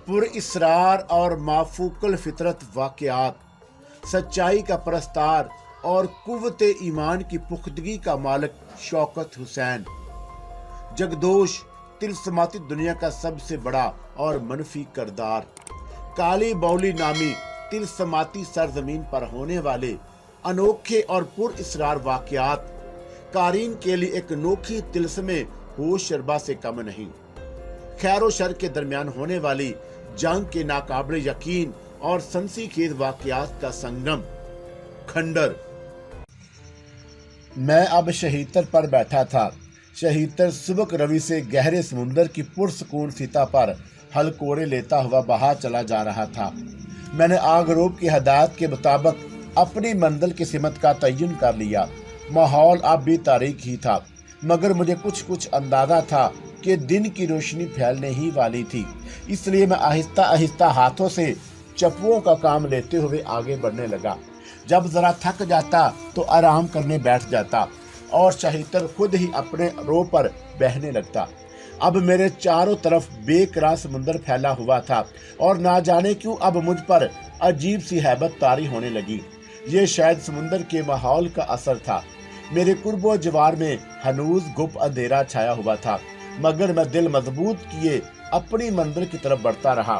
पुरइसरार और माफूकुल फितरत वाक़यात, सच्चाई का परस्तार और कुव्वत ईमान की पुख्तगी का मालिक शौकत हुसैन। जगदोश तिलस्माती दुनिया का सबसे बड़ा और मनफी करदार। काली बौली नामी तिलस्माती सरजमीन पर होने वाले अनोखे और पुरइसरार वाक़यात कारीन के लिए एक अनोखी तिलस्मे होश शरबा से कम नहीं। खैर व शर के दरमियान होने वाली जंग के नाकाबिले यकीन और सनसीखेज वाक़यात का संगम खंडर। मैं अब शहीतर पर बैठा था। शहीतर सुबक रवि से गहरे समुंदर की पुरसकून सीता पर हलकोरे लेता हुआ बहा चला जा रहा था। मैंने आगरूब की हदायत के मुताबिक अपनी मंजिल की सिमत का तयन कर लिया। माहौल अब भी तारीक ही था, मगर मुझे कुछ अंदाजा था कि दिन की रोशनी फैलने ही वाली थी। इसलिए मैं आहिस्ता आहिस्ता हाथों से चप्पुओं का काम लेते हुए आगे बढ़ने लगा। जब जरा थक जाता तो आराम करने बैठ जाता और शहीतर खुद ही अपने रो पर बहने लगता। अब मेरे चारों तरफ बेकरार समुंदर फैला हुआ था और ना जाने क्यों अब मुझ पर अजीब सी हैबत तारी होने लगी। ये शायद समुंदर के माहौल का असर था। मेरे कुर्बो जवार में हनूज गुप अंधेरा छाया हुआ था, मगर मैं दिल मजबूत किए अपनी मंजिल की तरफ बढ़ता रहा।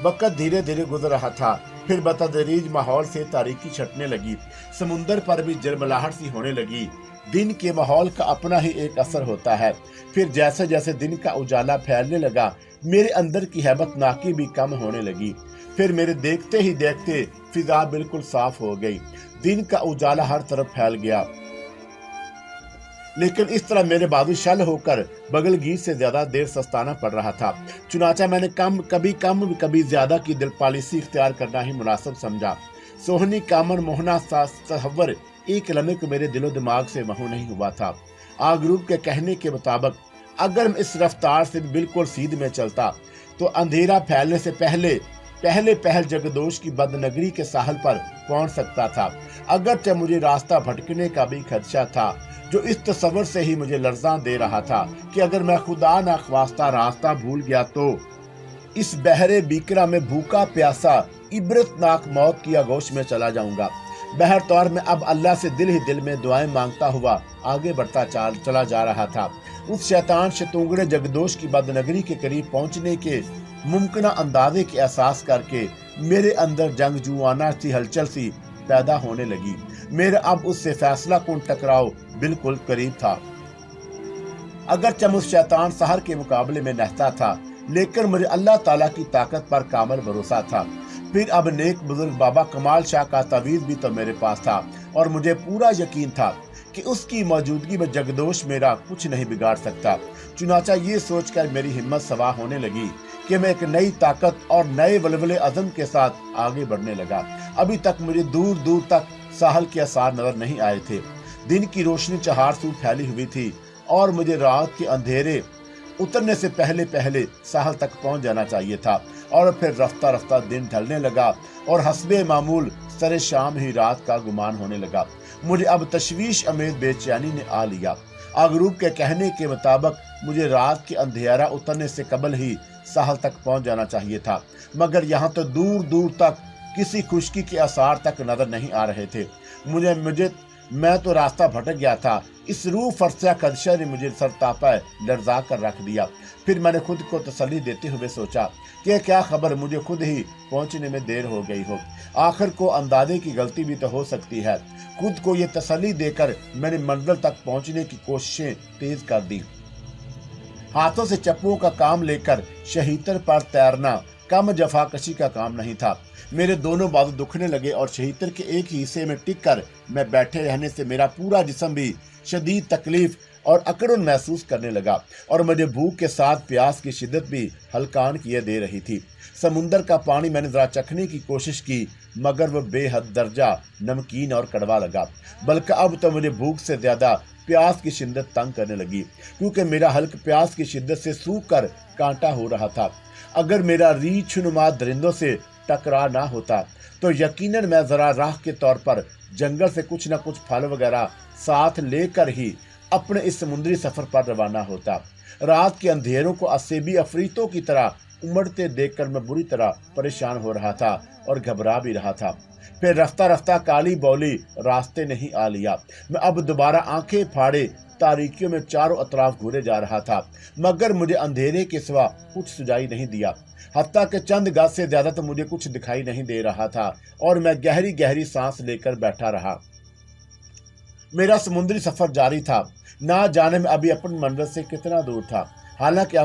वक्त धीरे धीरे गुजर रहा था, फिर बतदरीज माहौल से तारीकी छटने लगी। समुंदर पर भी जलमलाहट सी होने लगी। दिन के माहौल का अपना ही एक असर होता है। फिर जैसे जैसे दिन का उजाला फैलने लगा, मेरे अंदर की हैबत नाकी भी कम होने लगी। फिर मेरे देखते ही देखते फिजा बिल्कुल साफ हो गई। दिन का उजाला हर तरफ फैल गया, लेकिन इस तरह मेरे बाजू शल होकर बगलगीर से ज्यादा देर सस्ताना पड़ रहा था। चुनाचा मैंने कभी ज्यादा की दिल पॉलिसी इख्तियार करना ही मुनासिब समझा। सोहनी कामन मोहना तस्वर एक लम्हे को मेरे दिलो दिमाग से महू नहीं हुआ था। आगरूब के कहने के मुताबिक अगर मैं इस रफ्तार से बिल्कुल सीध में चलता तो अंधेरा फैलने से पहल जगदोश की बदनगरी के साहल पर पहुंच सकता था। अगरचे मुझे रास्ता भटकने का भी खदशा था, जो इस तस्वर से ही मुझे लर्जा दे रहा था कि अगर मैं खुदा ना ख्वास्ता रास्ता भूल गया तो इस बहरे बीकरा में भूखा प्यासा इबरतनाक मौत की आगोश में चला जाऊंगा। बहर तौर में अब अल्लाह से दिल ही दिल में दुआएं मांगता हुआ आगे बढ़ता चला जा रहा था। उस शैतान शतूंगड़े जगदोश की बदनगरी के करीब पहुंचने के मुमकिन अंदाजे के एहसास करके मेरे अंदर जंगजुआना सी हलचल सी पैदा होने लगी। मेरा अब उससे फैसला कुन टकराव बिल्कुल करीब था। अगर उस शैतान सहर के मुकाबले में नहता था, लेकिन मुझे अल्लाह ताला की ताकत पर कामल भरोसा था। फिर अब नेक बुजुर्ग बाबा कमाल शाह का तवीज़ भी तो मेरे पास था और मुझे पूरा यकीन था कि उसकी मौजूदगी में जगदोश मेरा कुछ नहीं बिगाड़ सकता। चुनाचा ये सोचकर मेरी हिम्मत सवा होने लगी कि मैं एक नई ताकत और नए वलवले अज़म के साथ आगे बढ़ने लगा। अभी तक मुझे दूर दूर तक साहल के आसार नजर नहीं आए थे। दिन की रोशनी चहार सू फैली हुई थी और मुझे रात के अंधेरे उतरने से पहले साहल तक पहुंच जाना चाहिए था। और फिर रफ्ता रफ्ता दिन ढलने लगा और हस्बे मामूल सरे शाम ही रात का गुमान होने लगा। मुझे अब तशवीश अमेज बेचैनी ने आ लिया। आगरूब के कहने के मुताबिक मुझे रात के अंधेरा उतरने से कबल ही साहल तक पहुंच जाना चाहिए था, मगर यहाँ तो दूर दूर तक किसी खुशकी के आसार तक नजर नहीं आ रहे थे। मैं तो रास्ता भटक गया था। इस रूह फरसा खदशा ने मुझे सरतापा लर्जा कर रख दिया। फिर मैंने खुद को तसल्ली देते हुए सोचा कि क्या खबर मुझे खुद ही पहुंचने में देर हो गई हो। आखिर को अंदाजे की गलती भी तो हो सकती है। खुद को ये तसल्ली देकर मैंने मंजिल तक पहुंचने की कोशिशें तेज कर दी। हाथों से चप्पुओं का काम लेकर शहीतर पर तैरना कम जफाकशी का काम नहीं था। मेरे दोनों बाजू दुखने लगे और शहीतर के एक ही हिस्से में टिक कर मैं बैठे रहने से मेरा पूरा जिस्म भी शदीद तकलीफ और अकड़न महसूस करने लगा और मुझे भूख के साथ प्यास की शिद्दत भी हलकान किए दे रही थी। समुंदर का पानी मैंने जरा चखने की कोशिश की, मगर वह बेहद दर्जा नमकीन और कड़वा लगा। बल्कि अब तो मुझे भूख से ज्यादा प्यास की शिद्दत तंग करने लगी, क्योंकि मेरा हल्क प्यास की शिद्दत से सूख कर कांटा हो रहा था। अगर मेरा रीछ नुमा दरिंदों से टकरा ना होता तो यकीनन मैं जरा राह के तौर पर जंगल से कुछ न कुछ फल वगैरह साथ लेकर ही अपने इस समुद्री सफर पर रवाना होता। रात के अंधेरों को असेबी अफरीतों की तरह उमड़ते देखकर मैं बुरी तरह परेशान हो रहा था और घबरा भी रहा था। फिर रफ्ता रफ्ता काली बौली रास्ते नहीं आ लिया। मैं अब दोबारा आंखें फाड़े तारीकियों में चारों अतराफ घूरे जा रहा था, मगर मुझे अंधेरे के सिवा कुछ सुझाई नहीं दिया। हत्ता के चंद गज से ज्यादा तो मुझे कुछ दिखाई नहीं दे रहा था और मैं गहरी गहरी सांस लेकर बैठा रहा। मेरा समुद्री सफर जारी था। ना जाने में अभी अपनी मंजिल से कितना दूर था। हालांकि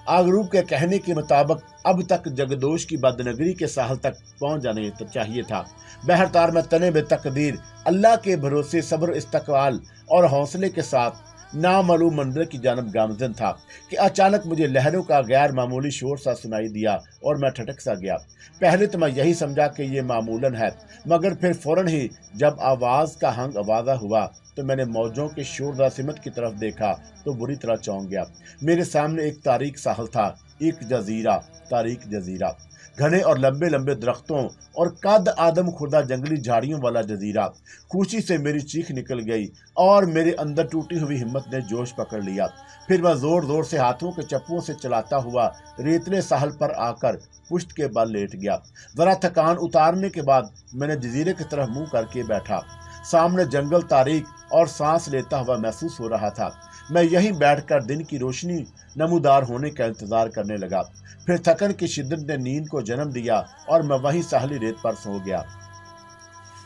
आगरूप के कहने के मुताबिक अब तक जगदोश की बदनगरी के साहल तक पहुंच जाने तो चाहिए था। बहरतार मैं तने बेतकदीर अल्लाह के भरोसे सब्र इस्तकबाल और हौसले के साथ नामालूम मंदिर की जानब गामजन था कि अचानक मुझे लहरों का गैर मामूली शोर सा सुनाई दिया और मैं ठटक सा गया। पहले तो मैं यही समझा कि ये मामूलन है, मगर फिर फौरन ही जब आवाज का हंग आवाजा हुआ तो मैंने मौजों के शोरदार सिमत की तरफ देखा तो बुरी तरह चौंक गया। मेरे सामने एक तारीक साहल था, एक जजीरा, तारीक जजीरा, घने और लंबे लंबे दरख्तों और कद आदम खुर्दा जंगली झाड़ियों वाला जजीरा। खुशी से मेरी चीख निकल गई और मेरे अंदर टूटी हुई हिम्मत ने जोश पकड़ लिया। फिर मैं जोर जोर से हाथों के चप्पुओं से चलाता हुआ रेतले साहल पर आकर पुष्ट के बल लेट गया। जरा थकान उतारने के बाद मैंने जजीरे की तरफ मुंह करके बैठा। सामने जंगल तारीक और सांस लेता हुआ महसूस हो रहा था। मैं यहीं बैठकर दिन की रोशनी नमूदार होने का इंतजार करने लगा। फिर थकन की शिद्दत ने नींद को जन्म दिया और मैं वहीं साहली रेत पर सो गया।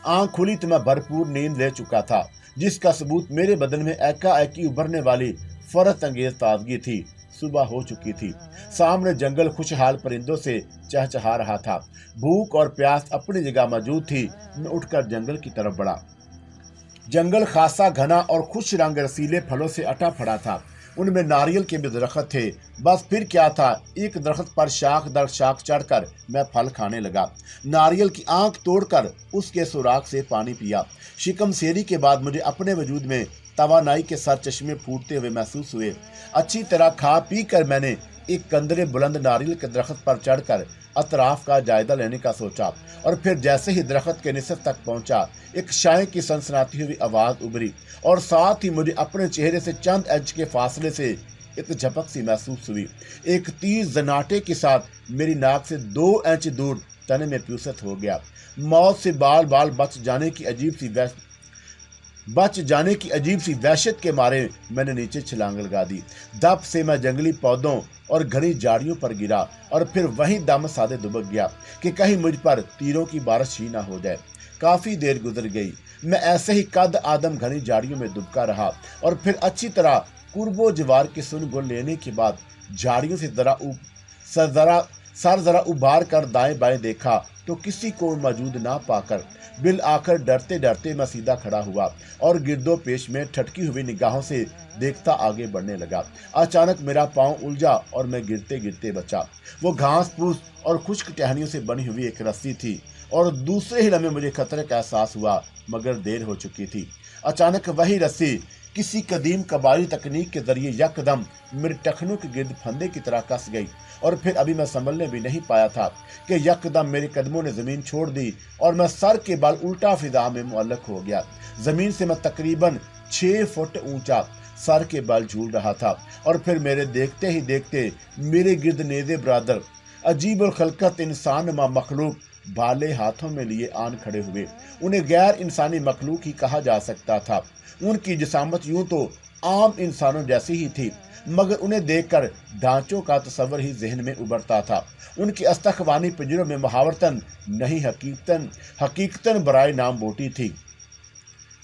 आंख खुली तो मैं भरपूर नींद ले चुका था, जिसका सबूत मेरे बदन में एकाएकी उभरने वाली फरत अंगेज ताजगी थी। सुबह हो चुकी थी। सामने जंगल खुशहाल परिंदों से चहचहा रहा था। भूख और प्यास अपनी जगह मौजूद थी। मैं उठकर जंगल की तरफ बढ़ा। जंगल खासा घना और खुश रंग रसीले फलों से अटा पड़ा था। उनमें नारियल के भी दरख्त थे। बस फिर क्या था, एक दरख्त पर शाख दर शाख चढ़कर मैं फल खाने लगा। नारियल की आंख तोड़कर उसके सुराख से पानी पिया। शिकम सेरी के बाद मुझे अपने वजूद में तवानाई के सर चश्मे फूटते हुए महसूस हुए। अच्छी तरह खा पी कर मैंने एक कंदरे बुलंद नारियल के दरख्त पर चढ़कर अतराफ का जायजा लेने का सोचा और फिर जैसे ही दरख्त के निसफ तक पहुंचा, एक शाय की सनसनाती हुई आवाज उभरी और साथ ही मुझे अपने चेहरे से चंद इंच के फासले से एक झपक सी महसूस हुई। एक तीज जनाटे के साथ मेरी नाक से 2 इंच दूर तने में प्यूसत हो गया। मौत से बाल बाल बच जाने की अजीब सी वहशत के मारे मैंने नीचे छलांग लगा दी। दब से मैं जंगली पौधों और घनी झाड़ियों पर गिरा और फिर वहीं दम साधे दुबक गया कि कहीं मुझ पर तीरों की बारिश ही ना हो जाए। काफी देर गुजर गई। मैं ऐसे ही कद आदम घनी झाड़ियों में दुबका रहा और फिर अच्छी तरह कुर्बो जवार की सुन गुल लेने के बाद झाड़ियों से सर जरा उबार कर दाएं बाएं देखा तो किसी को मौजूद ना पाकर बिल आकर डरते डरते मैं सीधा खड़ा हुआ और गिरदो पेश में ठटकी हुई निगाहों से देखता आगे बढ़ने लगा। अचानक मेरा पांव उलझा और मैं गिरते गिरते बचा। वो घास फूस और खुश्क टहनियों से बनी हुई एक रस्सी थी और दूसरे ही लम्हे मुझे खतरे का एहसास हुआ, मगर देर हो चुकी थी। अचानक वही रस्सी किसी कदीम कबायली तकनीक के जरिए यकदम मेरे टखनों के गिर्द फंदे की तरह कस गई और फिर अभी मैं संभलने भी नहीं पाया था कि यकदम मेरे कदमों ने जमीन छोड़ दी और मैं सर के बल उल्टा फिजा में मुअल्लक हो गया। जमीन से मैं तकरीबन 6 फुट ऊंचा सर के बल झूल रहा था और फिर मेरे देखते ही देखते मेरे गिर्द नेज़े बरादर अजीब और खलकत इंसान मखलूक भाले हाथों में लिए आन खड़े हुए। उन्हें गैर इंसानी मखलूक ही कहा जा सकता था। उनकी जिसामत यूं तो आम इंसानों जैसी ही थी, मगर उन्हें देखकर ढांचों का तस्वर ही जहन में उभरता था। उनकी अस्तखवानी पिंजरों में मुहावरतन नहीं हकीकतन बराए नाम बोटी थी।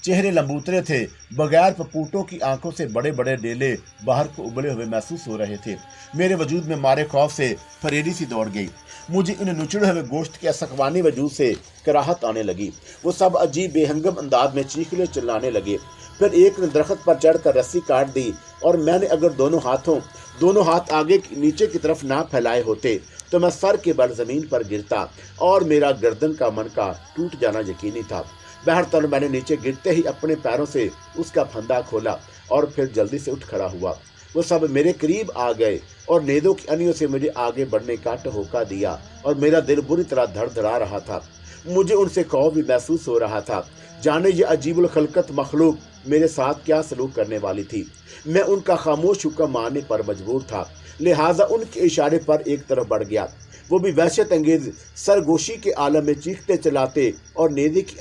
चेहरे लंबूतरे थे। बगैर पपूटों की आंखों से बड़े बड़े डेले बाहर को उबले हुए महसूस हो रहे थे। मेरे वजूद में मारे खौफ से फरेरी सी दौड़ गई। मुझे इन नुचड़े हुए गोश्त के असखवानी वजूद से कराहत आने लगी। वो सब अजीब बेहंगम अंदाज में चीखने चिल्लाने लगे। फिर एक ने दरख्त पर चढ़कर रस्सी काट दी और मैंने अगर दोनों हाथ आगे नीचे की तरफ ना फैलाए होते तो मैं सर के बल जमीन पर गिरता और मेरा गर्दन का मनका टूट जाना यकीनी था। बहरहाल मैंने नीचे गिरते ही अपने पैरों से उसका फंदा खोला और फिर जल्दी से उठ खड़ा हुआ। वो सब मेरे करीब आ गए और नेदों की अनियों से मुझे आगे बढ़ने का टहोका दिया और मेरा दिल बुरी तरह धड़धड़ा रहा था। मुझे उनसे खौफ भी महसूस हो रहा था। जाने ये अजीबुल खलकत मखलूक मेरे साथ क्या सलूक करने वाली थी। मैं उनका खामोश हुक्म मानने पर मजबूर था, लिहाजा उनके इशारे पर एक तरफ बढ़ गया। वो भी वहशत अंगेज सरगोशी के आलम में चीखते चलाते और नेज़े की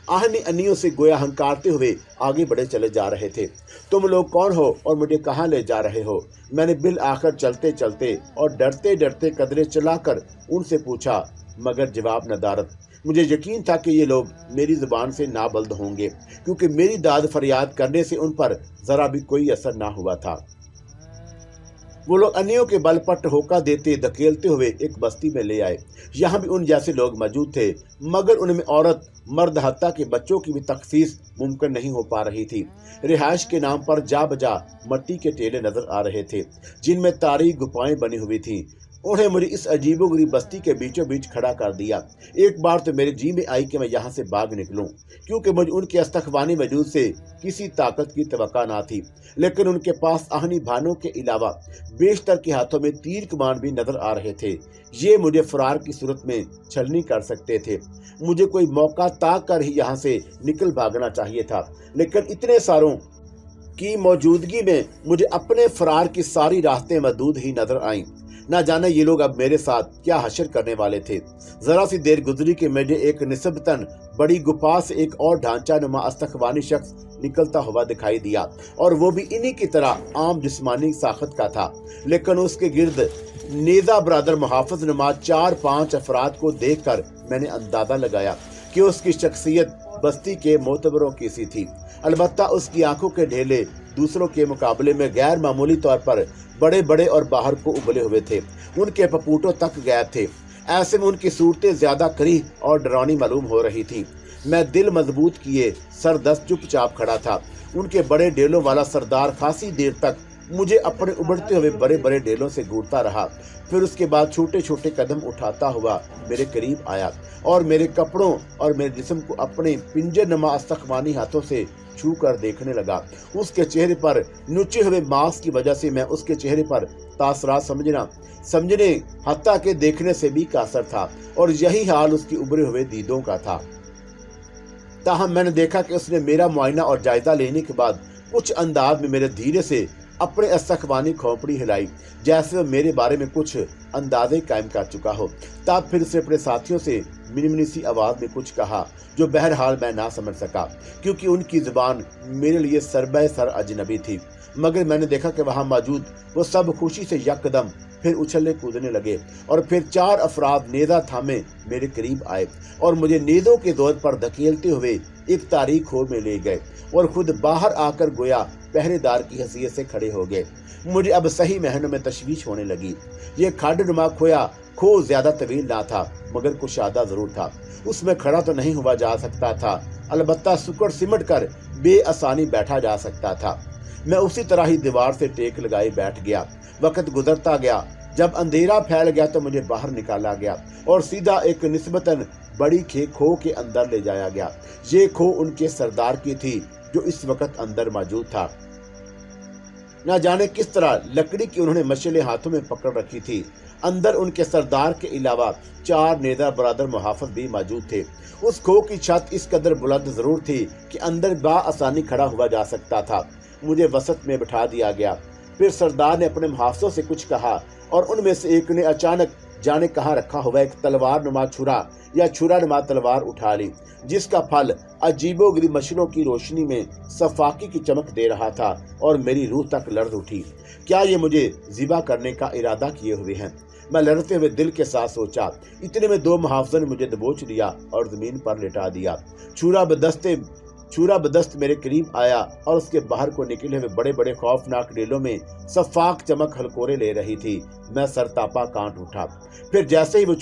आहनी अन्नियों से गोया हंकारते हुए आगे बढ़े चले जा रहे थे। तुम लोग कौन हो और मुझे कहाँ ले जा रहे हो? मैंने बिल आखिर चलते चलते और डरते डरते कदरे चलाकर उनसे पूछा, मगर जवाब नदारत। मुझे यकीन था कि ये लोग मेरी जुबान से नाबल्द होंगे, क्योंकि मेरी दाद फरियाद करने से उन पर जरा भी कोई असर ना हुआ था। वो लोग अन्यों के बल पर ठोका देते धकेलते हुए एक बस्ती में ले आए। यहाँ भी उन जैसे लोग मौजूद थे, मगर उनमें औरत मर्द हत्ता के बच्चों की भी तखसीस मुमकिन नहीं हो पा रही थी। रिहाइश के नाम पर जा बजा मट्टी के टेले नजर आ रहे थे, जिनमें तारीख गुफाएं बनी हुई थी। उन्हें मुझे इस अजीबोगरीब बस्ती के बीचों बीच खड़ा कर दिया। एक बार तो मेरे जी में आई कि मैं यहाँ से भाग निकलूं, क्योंकि मुझे उनके अस्तखवानी वजूद से किसी ताकत की तवक्का ना थी। लेकिन उनके पास आहनी भानों के अलावा बेशतर के हाथों में तीर कमान भी नजर आ रहे थे। ये मुझे फरार की सूरत में छलनी कर सकते थे। मुझे कोई मौका ताक कर ही यहाँ से निकल भागना चाहिए था, लेकिन इतने सारों की मौजूदगी में मुझे अपने फरार की सारी रास्तें मदूद ही नजर आईं। ना जाने ये लोग अब मेरे साथ क्या हशर करने वाले थे। जरा सी देर गुजरी कि मुझे एक निस्बतन बड़ी गुफा से एक और ढांचा नुमा अस्तखवानी शख्स निकलता हुआ दिखाई दिया, और वो भी इन्हीं की तरह आम जिस्मानी साखत का था। लेकिन उसके गिर्द नेजा बरादर मुहाफिज नुमा 4-5 अफराद को देखकर मैंने अंदाजा लगाया कि उसकी शख्सियत बस्ती के मोतबरों की सी थी। अलबत्ता उसकी आंखों के ढेले दूसरों के मुकाबले में गैर मामूली तौर पर बड़े बड़े और बाहर को उबले हुए थे। उनके पपूटों तक गैब थे। ऐसे में उनकी सूरतें ज्यादा करीह और डरावनी मालूम हो रही थी। मैं दिल मजबूत किए सरदस्त चुपचाप खड़ा था। उनके बड़े डेलों वाला सरदार खासी देर तक मुझे अपने उबड़ते हुए बड़े बड़े डेलों से घूरता रहा। फिर उसके बाद छोटे छोटे कदम उठाता हुआ मेरे करीब आया और मेरे कपड़ों और मेरे जिस्म को अपने पिंजर नमा अस्तखवानी हाथों से छू कर देखने लगा। उसके चेहरे पर नुचे हुए मास्क की वजह से मैं उसके चेहरे पर तासरात समझने हत्ता के देखने से भी कासर था, और यही हाल उसके उभरे हुए दीदों का था। ताहम मैंने देखा कि उसने मेरा मुआयना और जायजा लेने के बाद कुछ अंदाज में मेरे धीरे से अपने अस्तखवानी खोपड़ी हिलाई, जैसे वो मेरे बारे में कुछ अंदाजे कायम कर चुका हो। तब फिर उसने अपने साथियों से मिनमिनी सी आवाज में कुछ कहा, जो बहरहाल मैं ना समझ सका, क्योंकि उनकी जुबान मेरे लिए सरबे सर अजनबी थी। मगर मैंने देखा कि वहां मौजूद वो सब खुशी से यकदम फिर उछलने कूदने लगे, और फिर 4 अफराद नेज़ा थामे मेरे करीब आए और मुझे नेज़ों के दौर पर धकेलते हुए एक तारीख खो में ले गए, और खुद बाहर आकर गोया पहरेदार की हैसियत से खड़े हो गए। मुझे अब सही महनों में तशवीश होने लगी। ये खाडनुमा खो ज्यादा तवील ना था, मगर कुशादा जरूर था। उसमें खड़ा तो नहीं हुआ जा सकता था, अलबत्ता सुकड़ सिमट कर बेआसानी बैठा जा सकता था। मैं उसी तरह ही दीवार से टेक लगाए बैठ गया। वक्त गुजरता गया। जब अंधेरा फैल गया तो मुझे बाहर निकाला गया और सीधा एक निस्बतन बड़ी खो के अंदर ले जाया गया। ये खो उनके सरदार की थी, जो इस वक्त अंदर मौजूद था। न जाने किस तरह लकड़ी की उन्होंने मशालें हाथों में पकड़ रखी थी। अंदर उनके सरदार के अलावा 4 नेज़ा बरादर मुहाफिज भी मौजूद थे। उस खो की छत इस कदर बुलंद जरूर थी कि अंदर बाआसानी खड़ा हुआ जा सकता था। मुझे वसत में बिठा दिया गया। फिर सरदार ने अपने मुहाफिजों से कुछ कहा, और उनमें से एक ने अचानक जाने कहाँ रखा हुआ एक तलवार नुमा छुरा या छुरा नुमा तलवार उठा ली, जिसका फल अजीबोगरीब मशलों की रोशनी में सफाकी की चमक दे रहा था, और मेरी रूह तक लर्ज उठी। क्या ये मुझे ज़िबा करने का इरादा किए हुए हैं? मैं लड़ते हुए दिल के साथ सोचा। इतने में 2 मुहाफिजों ने मुझे दबोच लिया और जमीन पर लिटा दिया। छुरा बदस्त मेरे करीब आया, और उसके बाहर को निकले हुए बड़े बड़े खौफनाक डेलों में सफाक चमक हलकोरे ले रही थी। मैं सरतापा कांट उठा। फिर जैसे ही वो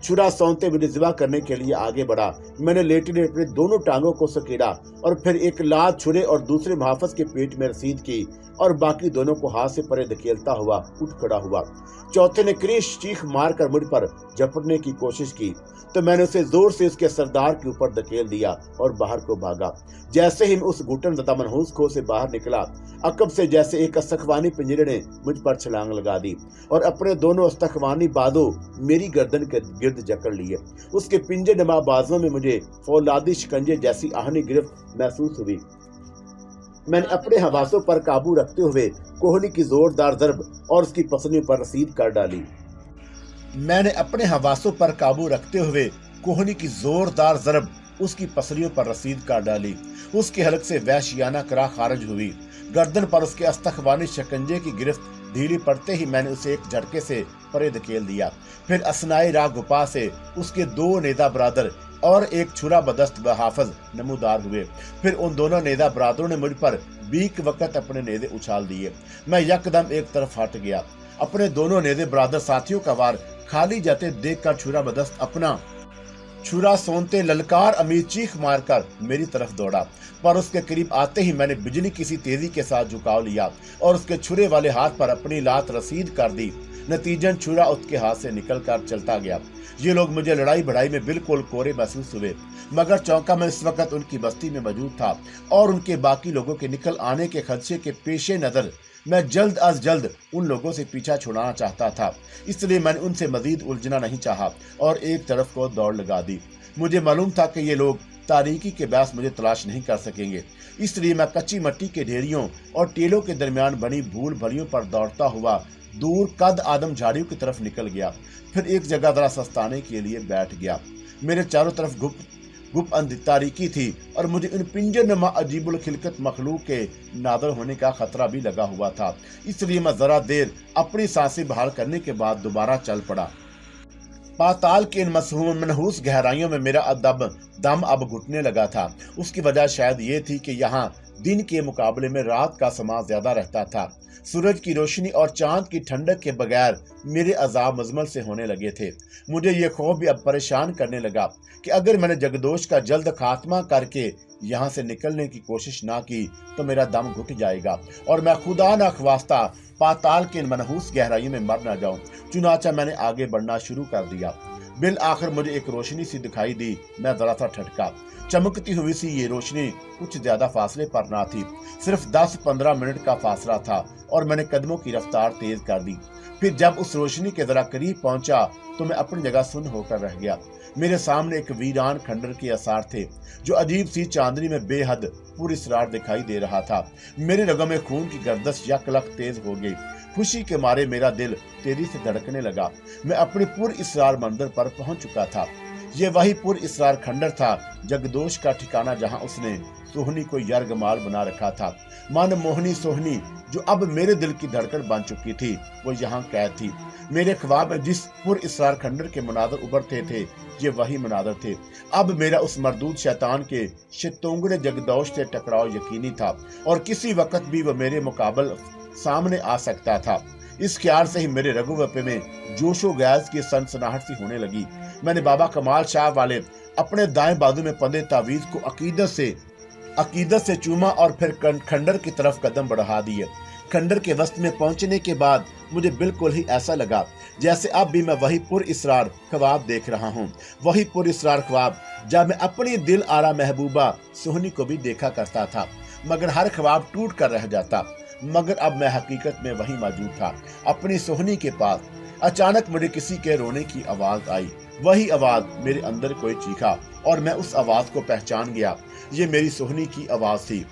छुरा सौंते मुझे ज़िबा करने के लिए आगे बढ़ा, मैंने लेटे लेटे दोनों टांगों को सकेड़ा और फिर एक लात छुरे और दूसरे मुहाफिज के पेट में रसीद की, और बाकी दोनों को हाथ से परे धकेलता हुआ उठ खड़ा हुआ। चौथे ने क्रीश चीख मारकर मुझ पर झपटने की कोशिश की, तो मैंने उसे जोर से उसके सरदार के ऊपर धकेल दिया और बाहर को भागा। जैसे ही मैं उस घुटनदाता मनहूस खो से बाहर निकला, अकब से जैसे एक अस्तखवानी पिंजरे ने मुझ पर छलांग लगा दी और अपने दोनों अस्तखवानी बादों मेरी गर्दन के गिर्द जकड़ लिए। उसके पिंजे नमा बाजुओं में मुझे फौलादी शिकंजे जैसी आहनी गिरफ्त महसूस हुई। मैंने अपने हवासों पर काबू रखते हुए कोहनी की जोरदार ज़रब और उसकी पसलियों पर रसीद कर डाली। मैंने अपने हवासों पर काबू रखते हुए कोहनी की जोरदार ज़रब उसकी पसलियों पर रसीद कर डाली। उसके हलक से वहशियाना करा खारिज हुई। गर्दन पर उसके अस्तखवानी शिकंजे की गिरफ्त ढीली पड़ते ही मैंने उसे एक झटके से परे धकेल दिया। फिर असनाए राह गुपा से उसके 2 नेदा बरादर और एक छुरा बदस्त व हाफज नमूदार हुए। फिर उन दोनों नेदा बरादरों ने मुझ पर बीक वक्त अपने नेदे उछाल दिए। मैं यकदम एक तरफ हट गया। अपने दोनों नेदे बरादर साथियों का वार खाली जाते देखकर छुरा बदस्त अपना छुरा सोनते ललकार अमीर चीख मारकर मेरी तरफ दौड़ा, पर उसके करीब आते ही मैंने बिजली की सी तेजी के साथ झुकाव लिया और उसके छुरे वाले हाथ पर अपनी लात रसीद कर दी। नतीजन छुरा उसके हाथ से निकल कर चलता गया। ये लोग मुझे लड़ाई बढ़ाई में बिल्कुल कोरे महसूस हुए, मगर चौंका मैं इस वक्त उनकी बस्ती में मौजूद था और उनके बाकी लोगों के निकल आने के खदशे के पेशे नजर मैं जल्द अज जल्द उन लोगों से पीछा छुड़ाना चाहता था। इसलिए मैंने उनसे मजीद उलझना नहीं चाहा और एक तरफ को दौड़ लगा दी। मुझे मालूम था कि ये लोग तारीकी के बायस मुझे तलाश नहीं कर सकेंगे, इसलिए मैं कच्ची मट्टी के ढेरियों और टेलों के दरमियान बनी भूल भरियों पर दौड़ता हुआ दूर कद आदम झाड़ियों की तरफ निकल गया। फिर एक जगह जरा सस्ताने के लिए बैठ गया। मेरे चारों तरफ गुप तारीकी थी और मुझे इन पिंजर नमा अजीबुल खिलकत मखलूक के नादर होने का खतरा भी लगा हुआ था। इसलिए मैं जरा देर अपनी सांसें बहाल करने के बाद दोबारा चल पड़ा। पाताल के इन मनहूस गहराइयों में मेरा दम अब घुटने लगा था। उसकी वजह शायद ये थी कि यहाँ दिन के मुकाबले में रात का समा ज्यादा रहता था। सूरज की रोशनी और चांद की ठंडक के बगैर मेरे अजाब मजमल से होने लगे थे। मुझे ये खौफ भी अब परेशान करने लगा कि अगर मैंने जगदोश का जल्द खात्मा करके यहाँ से निकलने की कोशिश ना की तो मेरा दम घुट जाएगा और मैं खुदा न ख्वास्ता पाताल के मनहूस गहराइयों में मर न जाऊं। चुनाचा मैंने आगे बढ़ना शुरू कर दिया। बिल आखिर मुझे एक रोशनी सी दिखाई दी। मैं जरा सा ठटका। चमकती हुई सी ये रोशनी कुछ ज्यादा फासले पर ना थी, सिर्फ 10-15 मिनट का फासला था और मैंने कदमों की रफ्तार तेज कर दी। फिर जब उस रोशनी के जरा करीब पहुंचा तो मैं अपनी जगह सुन्न होकर रह गया। मेरे सामने एक वीरान खंडर के आसार थे जो अजीब सी चांदनी में बेहद पुरअसरार दिखाई दे रहा था। मेरे रगों में खून की गर्दिश यकलक तेज हो गई। खुशी के मारे मेरा दिल तेजी से धड़कने लगा। मैं अपने पुरअसरार मंदिर पर पहुंच चुका था। ये वही पुरअसरार खंडर था, जगदोश का ठिकाना, जहां उसने सोहनी को यरगमाल बना रखा था। मन मोहनी सोहनी जो अब मेरे दिल की धड़कन बन चुकी थी, वो यहाँ कैद थी। मेरे ख्वाब में जिस पुरअसरार खंडर के मनादर उभरते थे, ये वही मनादर थे। अब मेरा उस मरदूद शैतान के शितोंगड़े जगदोश से टकराव यकीनी था और किसी वक्त भी वो मेरे मुकाबल सामने आ सकता था। इस ख्याल से ही मेरे रगुवपे में जोशो गैस की सनसनाहट सी होने लगी। मैंने बाबा कमाल शाह वाले अपने दाएं बाजू में पदे तावीज को अकीदत से चूमा और फिर खंडर की तरफ कदम बढ़ा दिए। खंडर के वस्त में पहुंचने के बाद मुझे बिल्कुल ही ऐसा लगा जैसे अब भी मैं वही पुरअसरार ख्वाब देख रहा हूँ। वही पुरअसरार ख्वाब जब मैं अपनी दिल आरा महबूबा सोहनी को भी देखा करता था, मगर हर ख्वाब टूट कर रह जाता। मगर अब मैं हकीकत में वही मौजूद था, अपनी सोहनी के पास। अचानक मुझे किसी के रोने की आवाज आई। वही आवाज मेरे अंदर कोई चीखा और मैं उस आवाज को पहचान गया। ये मेरी सोहनी की आवाज थी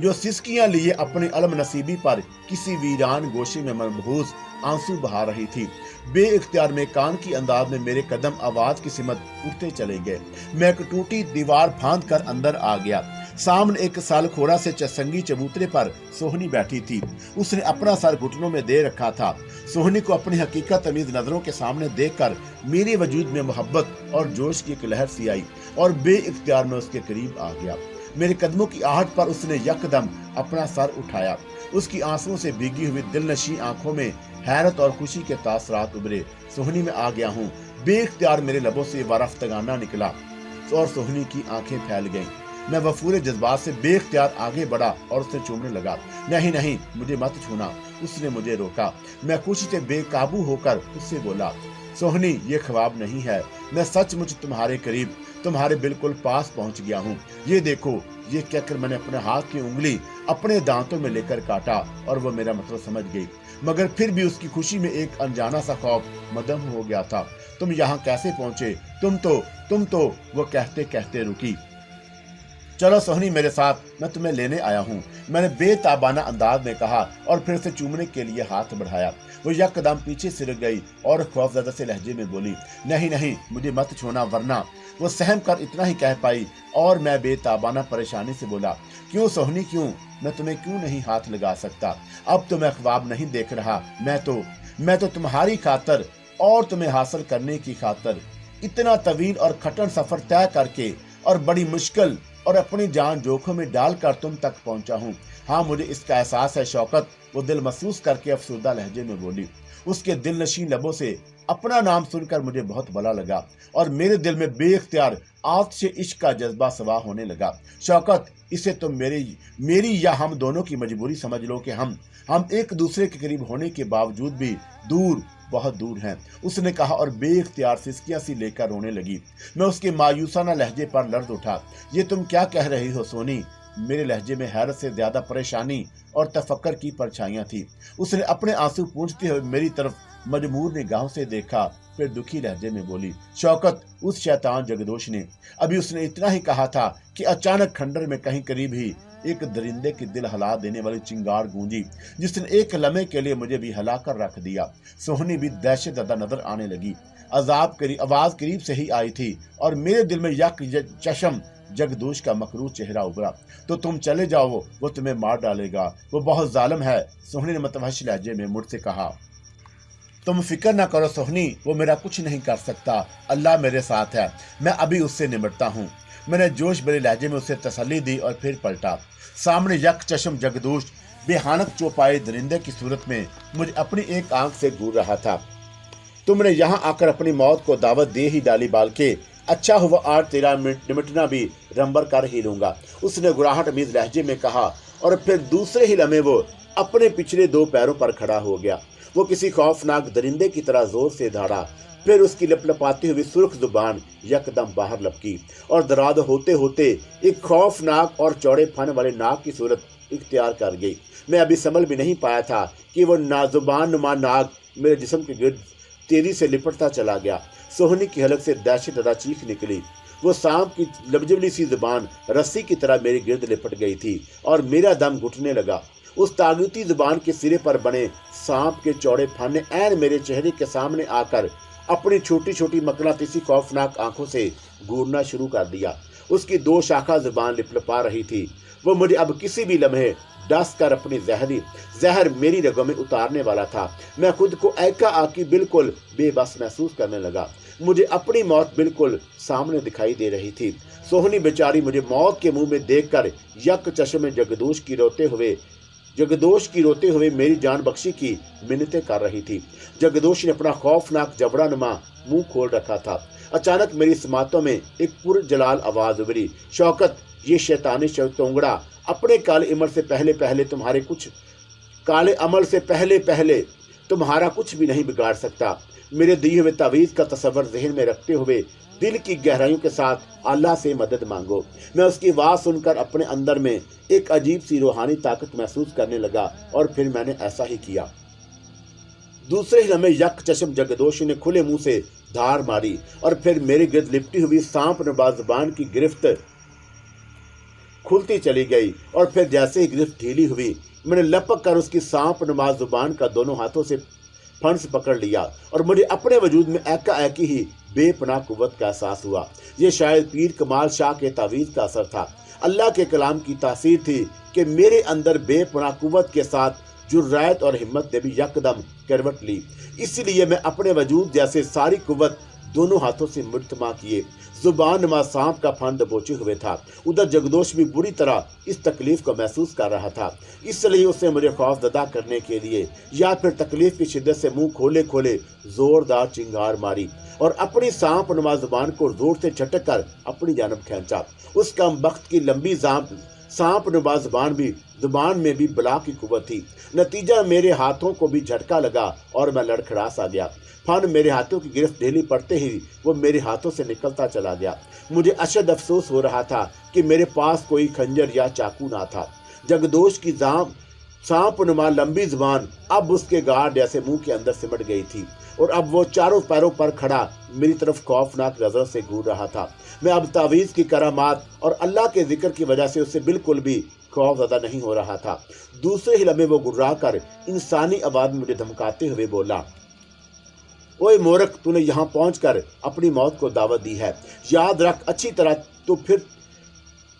जो सिसकियां लिए अपनी अलम नसीबी पर किसी वीरान गोशी में मनबूस आंसू बहा रही थी। बेइख्तियार में कान की अंदाज में मेरे कदम आवाज की सिमत उठते चले गए। मैं एक टूटी दीवार फांद कर अंदर आ गया। सामने एक सालखोरा से चसंगी चबूतरे पर सोहनी बैठी थी। उसने अपना सर घुटनों में दे रखा था। सोहनी को अपनी हकीकत तमीज नजरों के सामने देखकर मेरे वजूद में मोहब्बत और जोश की एक लहर सी आई और बेइख्तियार में उसके करीब आ गया। मेरे कदमों की आहट पर उसने यकदम अपना सर उठाया। उसकी आंसुओं से भीगी हुई दिलनशी आंखों में हैरत और खुशी के तासरात उभरे। सोहनी में आ गया हूँ। बेइख्तियार मेरे लबों से वरफ्तगाना निकला और सोहनी की आंखें फैल गईं। मैं वफूरे जज्बात से बेइख्तियार आगे बढ़ा और उससे चूमने लगा। नहीं नहीं, मुझे मत छूना, उसने मुझे रोका। मैं खुशी से बेकाबू होकर उससे बोला, सोहनी, ये ख्वाब नहीं है, मैं सचमुच तुम्हारे करीब तुम्हारे बिल्कुल पास पहुंच गया हूँ। ये देखो। ये कहकर मैंने अपने हाथ की उंगली अपने दांतों में लेकर काटा और वो मेरा मतलब समझ गई, मगर फिर भी उसकी खुशी में एक अनजाना सा खौफ मदम हो गया था। तुम यहाँ कैसे पहुंचे? तुम तो वो कहते कहते रुकी। चलो सोहनी मेरे साथ, मैं तुम्हें लेने आया हूँ, मैंने बेताबाना अंदाज में कहा और फिर से चूमने के लिए हाथ बढ़ाया। वो यकदम पीछे सिरक गई और खौफजदा से लहजे में बोली, नहीं नहीं, मुझे मत छोड़ना वरना। वो सहम कर इतना ही कह पाई और मैं बेताबाना परेशानी से बोला, क्यों सोहनी क्यों? मैं तुम्हें क्यों नहीं हाथ लगा सकता? अब तो मैं ख्वाब नहीं देख रहा, मैं तो तुम्हारी खातर और तुम्हें हासिल करने की खातर इतना तवील और कठिन सफर तय करके और बड़ी मुश्किल और अपनी जान जोखिम में डालकर तुम तक पहुंचा हूँ। हाँ, मुझे इसका एहसास है शौकत, वो दिल महसूस करके अफसुर्दा लहजे में बोली। उसके दिल नशीन लबों से अपना नाम सुनकर मुझे बहुत भला लगा और मेरे दिल में बेख्तियार आतिश इश्क का जज्बा सवार होने लगा। शौकत, इसे तुम मेरी या हम दोनों की मजबूरी समझ लो कि हम एक दूसरे के करीब होने के बावजूद भी बहुत दूर हैं, उसने कहा और बेख्तियार सिसकियां सी लेकर रोने लगी। मैं उसके मायूसाना लहजे पर लर्ज उठा। ये तुम क्या कह रही हो सोनी? मेरे लहजे में हैरत से ज्यादा परेशानी और तफक्कर की परछाइयां थी। उसने अपने आंसू पूंछते हुए मेरी तरफ मजबूर निगाहों से देखा, फिर दुखी लहजे में बोली, शौकत, उस शैतान जगदोश ने, अभी उसने इतना ही कहा था कि अचानक खंडर में कहीं करीब ही एक दरिंदे की दिल हिला देने वाली चिंगार गूंजी, जिसने एक लम्हे के लिए मुझे भी हिला कर रख दिया। सोहनी भी दहशत ज़्यादा नजर आने लगी। आवाज करीब से ही आई थी और मेरे दिल में यक चशम जगदोश का मकरूर चेहरा उभरा। तो तुम चले जाओ, वो तुम्हें मार डालेगा, वो बहुत जालिम है, सोहनी ने मतवहश लहजे में मुझसे कहा। तुम फिक्र ना करो सोहनी, वो मेरा कुछ नहीं कर सकता, अल्लाह मेरे साथ है, मैं अभी उससे निपटता हूँ। मैंने जोश भरे लहजे में उसे तसल्ली दी और फिर पलटा। सामने यक चशम जगदोश बेहानक चौपाए दरिंदे की सूरत में मुझे अपनी एक आंख से घूर रहा था। तुमने यहाँ आकर अपनी मौत को दावत दे ही डाली बालके, अच्छा हुआ आज तेरा निमटना भी रंबर कर ही लूंगा, उसने गुराहट अमीज लहजे में कहा और फिर दूसरे ही लम्हे वो अपने पिछले दो पैरों पर खड़ा हो गया। वो किसी खौफनाक दरिंदे की तरह जोर से दौड़ा, फिर उसकी लपलपाती हुई सुर्ख जुबान यकदम बाहर लपकी और दराद होते होते एक खौफनाक और चौड़े फन वाले नाक की सूरत इख्तियार कर गई। मैं अभी संभल भी नहीं पाया था कि वो नाजुबान नुमा नाग मेरे जिस्म के गिर्द तेजी से लिपटता चला गया। सोहनी की हलक से दहशतज़दा चीख निकली। वो सांप की लबजबली सी जुबान रस्सी की तरह मेरे गिर्द लिपट गई थी और मेरा दम घुटने लगा। उस तागुती जुबान के सिरे पर बने सांप के चौड़े फन ने ऐन मेरे चेहरे के सामने आकर अपनी छोटी छोटी मकनातीसी खौफनाक आंखों से घूरना शुरू कर दिया। उसकी दो शाखा जुबान लिपलपा रही थी। वो मुझे अब किसी भी लम्हे डस कर अपनी जहर मेरी रगों में उतारने वाला था। मैं खुद को ऐका आकी बिल्कुल बेबस महसूस करने लगा। मुझे अपनी मौत बिल्कुल सामने दिखाई दे रही थी। सोहनी बेचारी मुझे मौत के मुंह में देखकर यक चश्मे जगदोश की रोते हुए मेरी जान बख्शी की मिन्नतें कर रही थी। जगदोश ने अपना खौफनाक जबड़ा नुमा मुंह खोल रखा था। अचानक मेरी समातों में एक पुरजलाल आवाज उभरी, शौकत, ये शैतानी शैतोंगड़ा अपने काले अमल से पहले तुम्हारा कुछ भी नहीं बिगाड़ सकता। मेरे दिए हुए तावीज़ का तस्वर ज़हन में रखते हुए दिल की गहराइयों के साथ अल्लाह से मदद मांगो। मैं उसकी आवाज़ सुनकर अपने अंदर में एक अजीब सी रूहानी ताकत महसूस करने लगा और फिर मैंने ऐसा ही किया। दूसरे ही लम्हे यक चश्म जगदोश ने खुले मुंह से धार मारी और फिर मेरे गिर्द लिपटी हुई सांप नुमा जुबान की गिरफ्त खुलती चली गई और फिर जैसे ही गिरफ्त ढीली हुई, मैंने लपक कर उसकी सांप नुमा जुबान का दोनों हाथों से फंस पकड़ लिया और मुझे अपने वजूद में एकाएकी ही बेपनाह कुव्वत का एहसास हुआ। ये शायद पीर कमाल शाह के तावीज़ का असर था। अल्लाह के कलाम की तासीर थी कि मेरे अंदर बेपनाह कुव्वत के साथ जुर्रात और हिम्मत ने भी यकदम करवट ली। इसलिए मैं अपने वजूद जैसे सारी कुव्वत दोनों हाथों से मुल्तमा किए जुबान नुमा सांप का फन दबोचे हुए था। उधर जगदोश भी बुरी तरह इस तकलीफ को महसूस कर रहा था, इसलिए उसने मुझे खौफजदा करने के लिए या फिर तकलीफ की शिद्दत से मुंह खोले खोले जोरदार चिंगार मारी और अपनी सांप नुमा जुबान को जोर से झटक कर अपनी जानब खींचा। उस कम बख्त की लंबी सांप नुमा जुबान में भी बला की कुव्वत थी। नतीजा मेरे हाथों को भी झटका लगा और मैं लड़खड़ा सा गया। फन मेरे हाथों की गिरफ्त ढीली पड़ते ही वो मेरे हाथों से निकलता चला गया। मुझे अशद अफसोस हो रहा था कि मेरे पास कोई खंजर या चाकू ना था। जगदोश की सांप नुमा लंबी जुबान अब उसके गाढ़ जैसे मुंह के अंदर सिमट गई थी और अब वो चारों पैरों पर खड़ा मेरी तरफ खौफनाक नजर से घूर रहा था। मैं अब तावीज़ की करामात और अल्लाह के जिक्र की वजह से उससे बिल्कुल भी खौफज़दा नहीं हो रहा था। दूसरे ही लम्हे वो गुर्रा कर इंसानी आवाज में मुझे धमकाते हुए बोला, ओए मोरख, तूने यहाँ पहुंचकर अपनी मौत को दावत दी है। याद रख अच्छी तरह,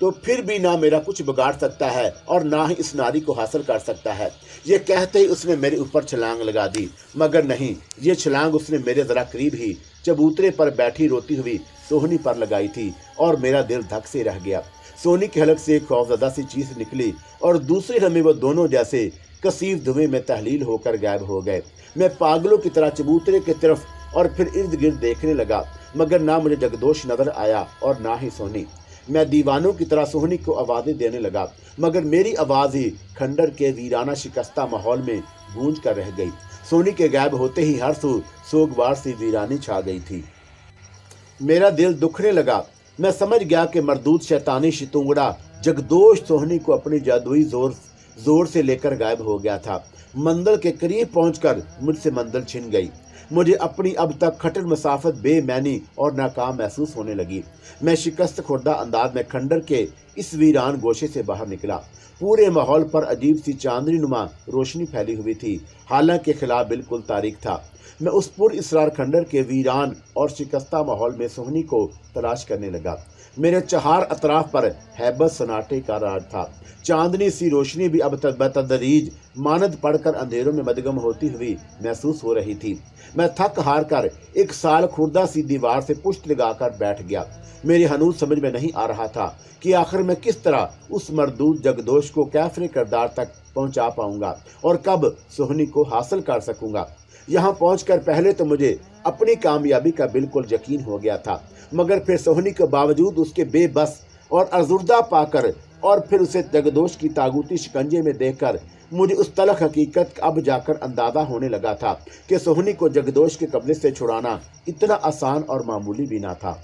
तो फिर भी ना मेरा कुछ बिगाड़ सकता है और ना ही इस नारी को हासिल कर सकता है। ये कहते ही उसने मेरे ऊपर छलांग लगा दी, मगर नहीं, ये छलांग उसने मेरे जरा करीब ही चबूतरे पर बैठी रोती हुई सोहनी पर लगाई थी और मेरा दिल धक से रह गया। सोहनी के हलक से एक खौफजदा सी चीज निकली और दूसरे लम्हे वो दोनों जैसे कसीफ धुएं में तहलील होकर गायब हो गए। मैं पागलों की तरह चबूतरे की तरफ और फिर इर्द गिर्द देखने लगा, मगर ना मुझे जगदोश नजर आया और ना ही सोहनी। मैं दीवानों की तरह सोहनी को आवाज़ें देने लगा, मगर मेरी आवाज़ ही खंडर के वीराना शिकस्ता माहौल में गूंज कर रह गई। सोहनी के गायब होते ही हर सू सोगवार सी वीरानी छा गई थी। मेरा दिल दुखने लगा। मैं समझ गया कि मरदूद शैतानी शितुंगड़ा जगदोश सोहनी को अपनी जादुई जोर से लेकर गायब हो गया था। मंदिर के करीब पहुंचकर मुझसे मंजिल छिन गई। मुझे अपनी अब तक खटर मसाफत बेमैनी और नाकाम महसूस होने लगी। मैं शिकस्त खुर्दा अंदाज में खंडर के इस वीरान गोशे से बाहर निकला। पूरे माहौल पर अजीब सी चांदनी नुमा रोशनी फैली हुई थी, हालांकि खिलाफ बिल्कुल तारीक था। मैं उस पुर इसरार खंडर के वीरान और शिकस्ता माहौल में सोहनी को तलाश करने लगा। मेरे चहार अतराफ पर हैबत सन्नाटे का राज था। चांदनी सी रोशनी भी अब बतदरीज मानद पड़कर अंधेरों में मदगम होती हुई महसूस हो रही थी। मैं थक हार कर एक साल खुर्दा सी दीवार से पुष्ट लगाकर बैठ गया। मेरी हनूज समझ में नहीं आ रहा था कि आखिर मैं किस तरह उस मरदूद जगदोश को कैफरे किरदार तक पहुंचा पाऊंगा और कब सोहनी को हासिल कर सकूंगा। यहाँ पहुंचकर पहले तो मुझे अपनी कामयाबी का बिल्कुल यकीन हो गया था, मगर फिर सोहनी के बावजूद उसके बेबस और अर्जुर्दा पाकर और फिर उसे जगदोश की तागूती शिकंजे में देखकर मुझे उस तलख हकीकत अब जाकर अंदाजा होने लगा था कि सोहनी को जगदोश के कब्जे से छुड़ाना इतना आसान और मामूली भी ना था।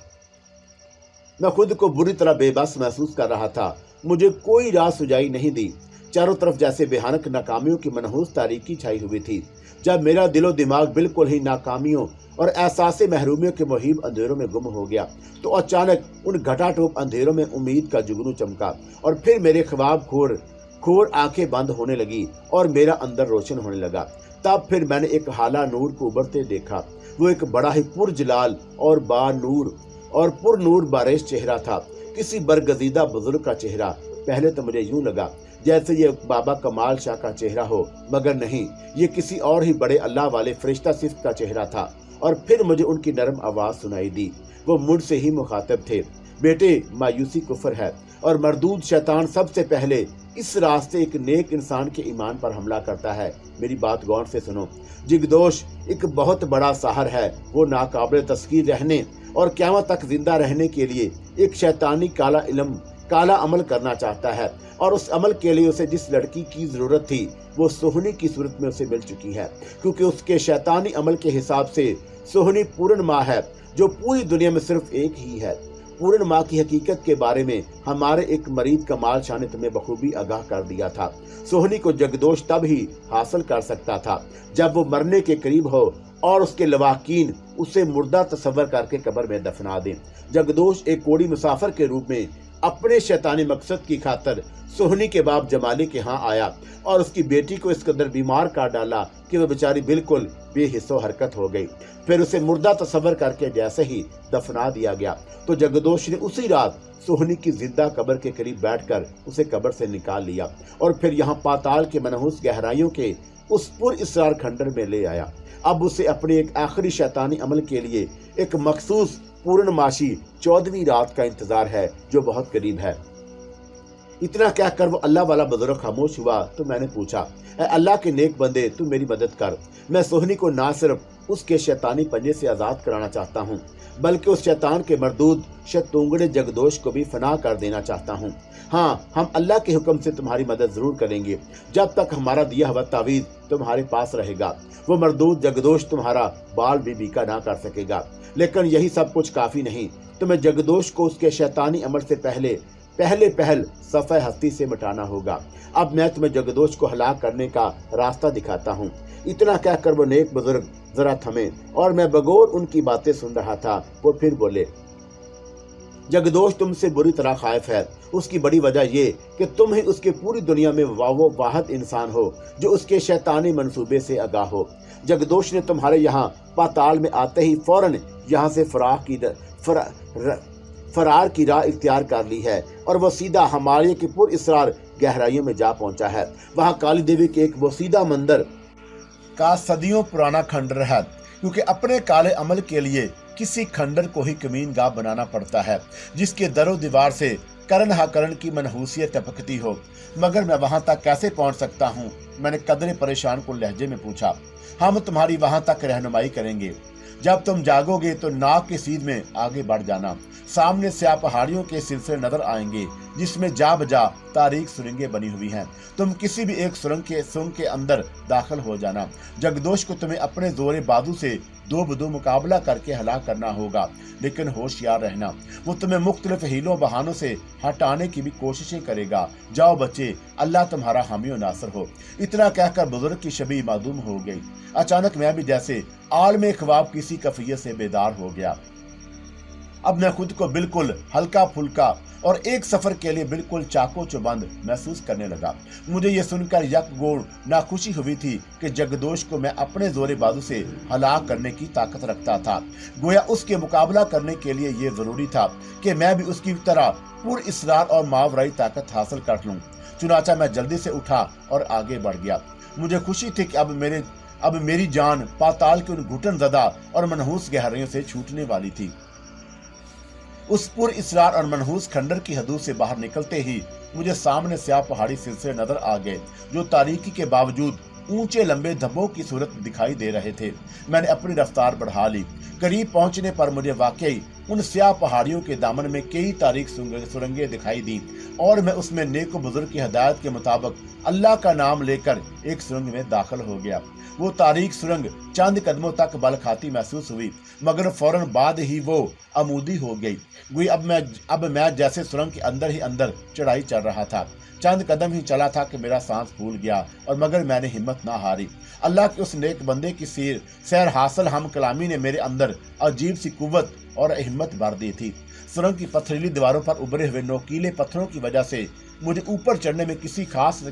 मैं खुद को बुरी तरह बेबस महसूस कर रहा था। मुझे कोई राह सुझाई नहीं दी। चारों तरफ जैसे बेहानक नाकामियों की मनहूस तारीकी छाई हुई थी। जब मेरा दिलो दिमाग बिल्कुल ही नाकामियों और एहसासे महरूमियों के मुहीब अंधेरों में गुम हो गया, तो अचानक उन घटाटोप अंधेरों में उम्मीद का जुगनू चमका और फिर मेरे ख्वाब खोर आंखें बंद होने लगी और मेरा अंदर रोशन होने लगा। तब फिर मैंने एक हाला नूर को उभरते देखा। वो एक बड़ा ही पुरजलाल और पुरनूर बारिश चेहरा था, किसी बरगजीदा बुजुर्ग का चेहरा। पहले तो मुझे यूं लगा जैसे ये बाबा कमाल शाह का चेहरा हो, मगर नहीं, ये किसी और ही बड़े अल्लाह वाले फरिश्ता सिफ्त का चेहरा था। और फिर मुझे उनकी नरम आवाज सुनाई दी। वो मुझसे ही मुखातिब थे, बेटे, मायूसी कुफर है और मरदूद शैतान सबसे पहले इस रास्ते एक नेक इंसान के ईमान पर हमला करता है। मेरी बात गौर से सुनो। जगदोश एक बहुत बड़ा साहर है। वो नाकाबिल तस्कीर रहने और क़यामत तक जिंदा रहने के लिए एक शैतानी काला अमल करना चाहता है, और उस अमल के लिए उसे जिस लड़की की जरूरत थी वो सोहनी की सूरत में उसे मिल चुकी है, क्योंकि उसके शैतानी अमल के हिसाब से सोहनी पूर्ण माँ है, जो पूरी दुनिया में सिर्फ एक ही है। पूर्ण माँ की हकीकत के बारे में हमारे एक मरीद कमाल शाह ने तुम्हें बखूबी आगाह कर दिया था। सोहनी को जगदोश तब ही हासिल कर सकता था जब वो मरने के करीब हो और उसके लवाकीन उसे मुर्दा तस्वर करके कब्र में दफना दें। जगदोश एक कोड़ी मुसाफिर के रूप में अपने शैतानी मकसद की खातर सोहनी के बाप जमाली के यहाँ आया और उसकी बेटी को इस कदर बीमार कर डाला कि वह बेचारी बिल्कुल बेहिस्सो हरकत हो गई। फिर उसे मुर्दा तस्वर करके जैसे ही दफना दिया गया तो जगदोश ने उसी रात सोहनी की जिंदा कब्र के करीब बैठकर उसे कब्र से निकाल लिया और फिर यहाँ पाताल के मनहूस गहराइयों के उस पुर इसरार खंडर में ले आया। अब उसे अपने एक आखिरी शैतानी अमल के लिए एक मखसूस पूर्णमाशी 14वीं रात का इंतजार है, जो बहुत करीब है। इतना कहकर वो अल्लाह वाला बुजुर्ग खामोश हुआ तो मैंने पूछा, ऐ अल्लाह के नेक बंदे, तू मेरी मदद कर। मैं सोहनी को ना सिर्फ उसके शैतानी पंजे से आजाद कराना चाहता हूँ, बल्कि उस शैतान के मरदूद शतुंगड़े जगदोश को भी फना कर देना चाहता हूँ। हाँ, हम अल्लाह के हुक्म से तुम्हारी मदद जरूर करेंगे। जब तक हमारा दिया हुआ तावीज तुम्हारे पास रहेगा, वो मरदूद जगदोश तुम्हारा बाल भी बीका ना कर सकेगा। लेकिन यही सब कुछ काफी नहीं, तुम्हें जगदोश को उसके शैतानी अमल से पहल सफ़े हस्ती से मिटाना होगा। अब मैं तुम्हें जगदोश को हलाक करने का रास्ता दिखाता हूँ। इतना कहकर वो नेक बुजुर्ग जरा थमे और मैं बगौर उनकी बातें सुन रहा था। वो फिर बोले, जगदोश तुमसे बुरी तरह खाइफ है। उसकी बड़ी वजह ये कि तुम ही उसके पूरी दुनिया में वो वाहिद इंसान हो जो उसके शैतानी मंसूबे से आगाह हो। जगदोश ने तुम्हारे यहाँ पाताल में आते ही फौरन यहाँ से फरार की राह इख्तियार कर ली है और वो सीधा हिमालय की पुर इसरार गहराइयों में जा पहुंचा है। वहाँ काली देवी के एक बोसीदा मंदिर का सदियों पुराना खंडर है, क्योंकि अपने काले अमल के लिए किसी खंडर को ही कमीन गाह बनाना पड़ता है, जिसके दरो दीवार से करण हा करण की मनहूसियत टपकती हो। मगर मैं वहां तक कैसे पहुंच सकता हूं? मैंने कदरे परेशान को लहजे में पूछा। हम तुम्हारी वहां तक रहनुमाई करेंगे। जब तुम जागोगे तो नाक की सीध में आगे बढ़ जाना। सामने से आप पहाड़ियों के सिलसिले नजर आएंगे, जिसमें जा बजा तारीख सुरंगें बनी हुई हैं। तुम किसी भी एक सुरंग के अंदर दाखिल हो जाना। जगदोश को तुम्हें अपने जोरे बाजू से दो बदो मुकाबला करके हलाक करना होगा, लेकिन होशियार रहना, वो तुम्हें मुख्तलिफ हीलों बहानों से हटाने की भी कोशिशें करेगा। जाओ बच्चे, अल्लाह तुम्हारा हामी और नासर हो। इतना कहकर बुजुर्ग की शबी मादूम हो गई। अचानक मैं भी जैसे आलमे ख्वाब किसी कफियत से बेदार हो गया। अब मैं खुद को बिल्कुल हल्का फुल्का और एक सफर के लिए बिल्कुल चाको चौबंद महसूस करने लगा। मुझे ये सुनकर यकगोर नाखुशी हुई थी कि जगदोश को मैं अपने जोरे बाजू से हलाक करने की ताकत रखता था। गोया उसके मुकाबला करने के लिए ये जरूरी था कि मैं भी उसकी तरह पुर इसरार और मावराई ताकत हासिल कर लूं। चुनाचा मैं जल्दी से उठा और आगे बढ़ गया। मुझे खुशी थी कि अब मेरी जान पाताल के उन घुटन ज़दा और मनहूस गहराइयों से छूटने वाली थी। उस पुर इसरार और मनहूस खंडर की हदूद से बाहर निकलते ही मुझे सामने स्याह पहाड़ी सिलसिले नजर आ गए, जो तारीकी के बावजूद ऊंचे लंबे धब्बों की सूरत दिखाई दे रहे थे। मैंने अपनी रफ्तार बढ़ा ली। करीब पहुंचने पर मुझे वाकई उन स्याह पहाड़ियों के दामन में कई तारीख सुरंगें दिखाई दी और मैं उसमें नेक बुजुर्ग की हिदायत के मुताबिक अल्लाह का नाम लेकर एक सुरंग में दाखिल हो गया। वो तारीख सुरंग चंद कदमों तक बल खाती महसूस हुई, मगर फौरन बाद ही वो आमूदी हो गई। गोई अब मैं जैसे सुरंग के अंदर ही अंदर चढ़ाई चढ़ रहा था। चंद कदम ही चला था कि मेरा सांस फूल गया, और मगर मैंने हिम्मत ना हारी। अल्लाह के उस नेक बंदे की सैर हासिल हम कलामी ने मेरे अंदर अजीब सी कुव्वत और हिम्मत भर दी थी। सुरंग की पथरीली दीवारों पर उभरे हुए नोकीले पत्थरों की वजह से मुझे ऊपर चढ़ने में किसी खास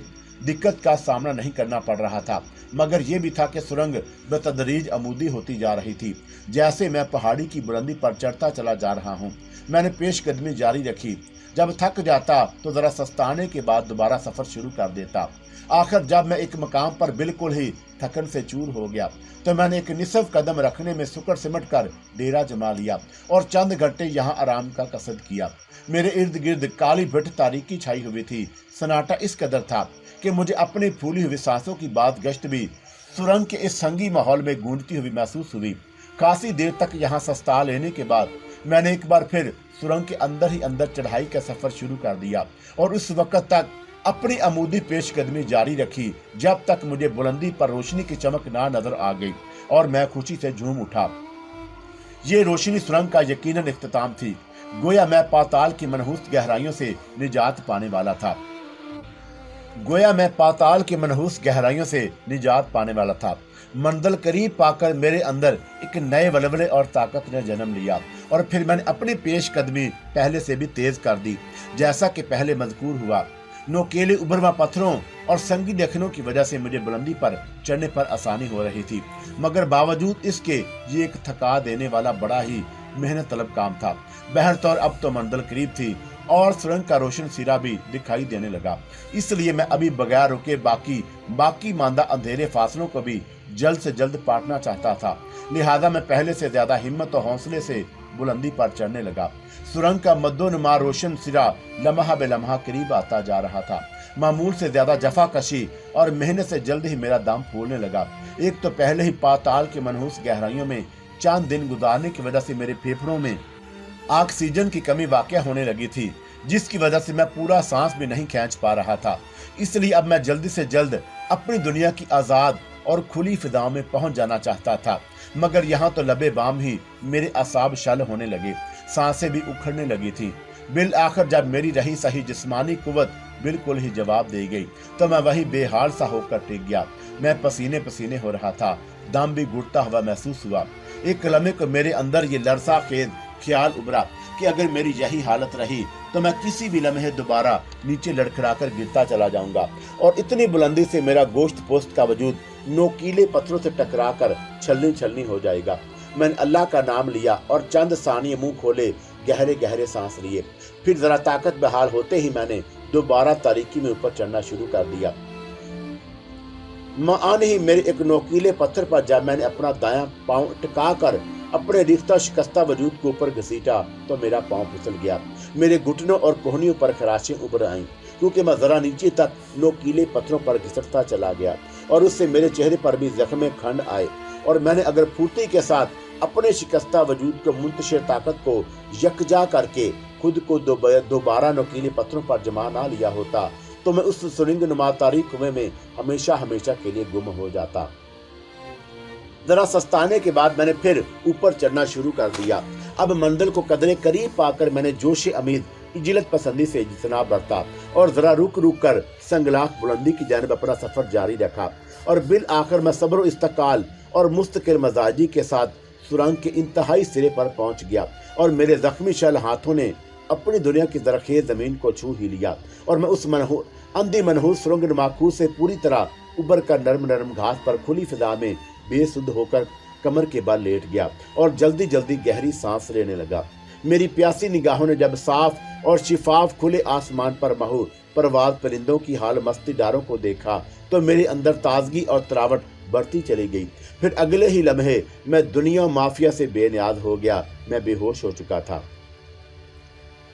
दिक्कत का सामना नहीं करना पड़ रहा था, मगर यह भी था कि सुरंग बेतदरीज आमूदी होती जा रही थी, जैसे मैं पहाड़ी की बुलंदी पर चढ़ता चला जा रहा हूँ। मैंने पेशकदमी जारी रखी। जब थक जाता तो जरा सस्ताने के बाद दोबारा सफर शुरू कर देता। आखिर जब मैं एक मकाम पर बिल्कुल ही थकन से चूर हो गया तो मैंने एक निसफ कदम रखने में सुकड़ सिमट कर डेरा जमा लिया और चंद घंटे यहाँ आराम का कसद किया। मेरे इर्द गिर्द काली भिट तारीकी छाई हुई थी। सन्नाटा इस कदर था कि मुझे अपनी फूली हुई सांसों की बात गश्त भी सुरंग के इस संगी माहौल में गूंजती हुई महसूस हुई। खासी देर तक यहाँ सस्ता लेने के बाद मैंने एक बार फिर सुरंग के अंदर ही अंदर चढ़ाई का सफर शुरू कर दिया और उस वक्त तक अपनी अमूदी पेशकदमी जारी रखी जब तक मुझे बुलंदी पर रोशनी की चमक ना नजर आ गई और मैं खुशी से झूम उठा। ये रोशनी सुरंग का यकीनन इख्तिताम थी। गोया मैं पाताल की मनहूस गहराइयों से निजात पाने वाला था। मंजिल करीब पाकर मेरे अंदर एक नए वलवले और ताकत ने जन्म लिया और फिर मैंने अपनी पेशकदमी पहले से भी तेज कर दी। जैसा कि पहले मज़कूर हुआ, नोकेले उभरवा पत्थरों और संगी देखनों की वजह से मुझे बुलंदी पर चढ़ने पर आसानी हो रही थी, मगर बावजूद इसके ये एक थका देने वाला बड़ा ही मेहनत तलब काम था। बहरतौर अब तो मंजिल करीब थी और सुरंग का रोशन सिरा भी दिखाई देने लगा। इसलिए मैं अभी बगैर रुके बाकी मांदा अंधेरे फासलों को भी जल्द से जल्द पाटना चाहता था। लिहाजा मैं पहले से ज्यादा हिम्मत और हौसले से बुलंदी पर चढ़ने लगा। सुरंग का मद्दोनुमा रोशन सिरा लम्हा बेलम्हा करीब आता जा रहा था। मामूल से ज्यादा जफाकशी और मेहनत से जल्द ही मेरा दाम फूलने लगा। एक तो पहले ही पाताल के मनहूस गहराइयों में चांद दिन गुजारने की वजह से मेरे फेफड़ों में ऑक्सीजन की कमी वाक़या होने लगी थी, जिसकी वजह से मैं पूरा सांस भी नहीं खींच पा रहा था। इसलिए अब मैं जल्दी से जल्द अपनी दुनिया की आजाद और खुली फिजाओं में पहुंच जाना चाहता था। मगर यहाँ तो लबे बाम ही मेरे असाब शल होने लगे, सांसें भी उखड़ने लगी थी। बिल आखिर जब मेरी रही सही जिस्मानी कुव्वत बिल्कुल ही जवाब दे गई तो मैं वही बेहाल सा होकर टिक गया। मैं पसीने पसीने हो रहा था, दम भी घुटता हुआ महसूस हुआ। एक लम्हे को मेरे अंदर ये लरसा खेद ख्याल उभरा कि अगर मेरी यही हालत रही तो मैं किसी भी लम्हे दोबारा नीचे लड़खड़ाकर गिरता चला जाऊंगा और इतनी बुलंदी से मेरा गोश्त पोस्ट का वजूद नोकीले पत्थरों से टकराकर छलनी छलनी हो जाएगा। मैंने अल्लाह का नाम लिया और चंद सानिये मुंह खोले गहरे गहरे सांस लिए। फिर जरा ताकत बहाल होते ही मैंने दोबारा तारीकी में ऊपर चढ़ना शुरू कर दिया। मान ही मेरे एक नोकीले पत्थर पर जब मैंने अपना दायां पांव टिका कर अपने रिश्ता शिकस्ता वजूद को ऊपर घसीटा तो मेरा पांव फिसल गया। मेरे घुटनों और कोहनियों पर खराशें उभर आईं, क्योंकि मैं जरा नीचे तक नोकीले पत्थरों पर घिसटता चला गया और उससे मेरे चेहरे पर भी जख्मे खंड आए। और मैंने अगर फुर्ती के साथ अपने शिकस्ता वजूद को मुंतशिर ताकत को यकजा करके खुद को दोबारा नोकीले पत्थरों पर जमा ना लिया होता तो मैं उस सुरंग नुमा तारीक कुएं में हमेशा हमेशा के लिए गुम हो जाता। जरा सस्ताने के बाद मैंने फिर ऊपर चढ़ना शुरू कर दिया। अब मंजिल को कदरे करीब पाकर मैंने जोशे उम्मीद इजलत पसंदी से जितना बढ़ता और जरा रुक कर संगलाख बुलंदी की जानिब अपना सफर जारी रखा। और बिल आखिर मैं सब्र इस्तकाल और मुस्तकिल मजाजी के साथ सुरंग के इंतहाई सिरे पर पहुंच गया और मेरे जख्मी शल हाथों ने अपनी दुनिया की जरखेज जमीन को छू ही लिया और मैं उस अंधी मनहूस सुरंग नुमाखू से पूरी तरह उबर कर नरम नरम घास पर खुली फिजा में बेसुध होकर कमर के बल लेट गया और जल्दी जल्दी गहरी सांस लेने लगा। मेरी प्यासी निगाहों ने जब साफ और शिफाफ खुले आसमान पर महू परवाज परिंदों की हाल मस्ती डारों को देखा तो मेरे अंदर ताजगी और तरावट बढ़ती चली गई। फिर अगले ही लम्हे मैं दुनिया माफिया से बेनियाज हो गया। मैं बेहोश हो चुका था।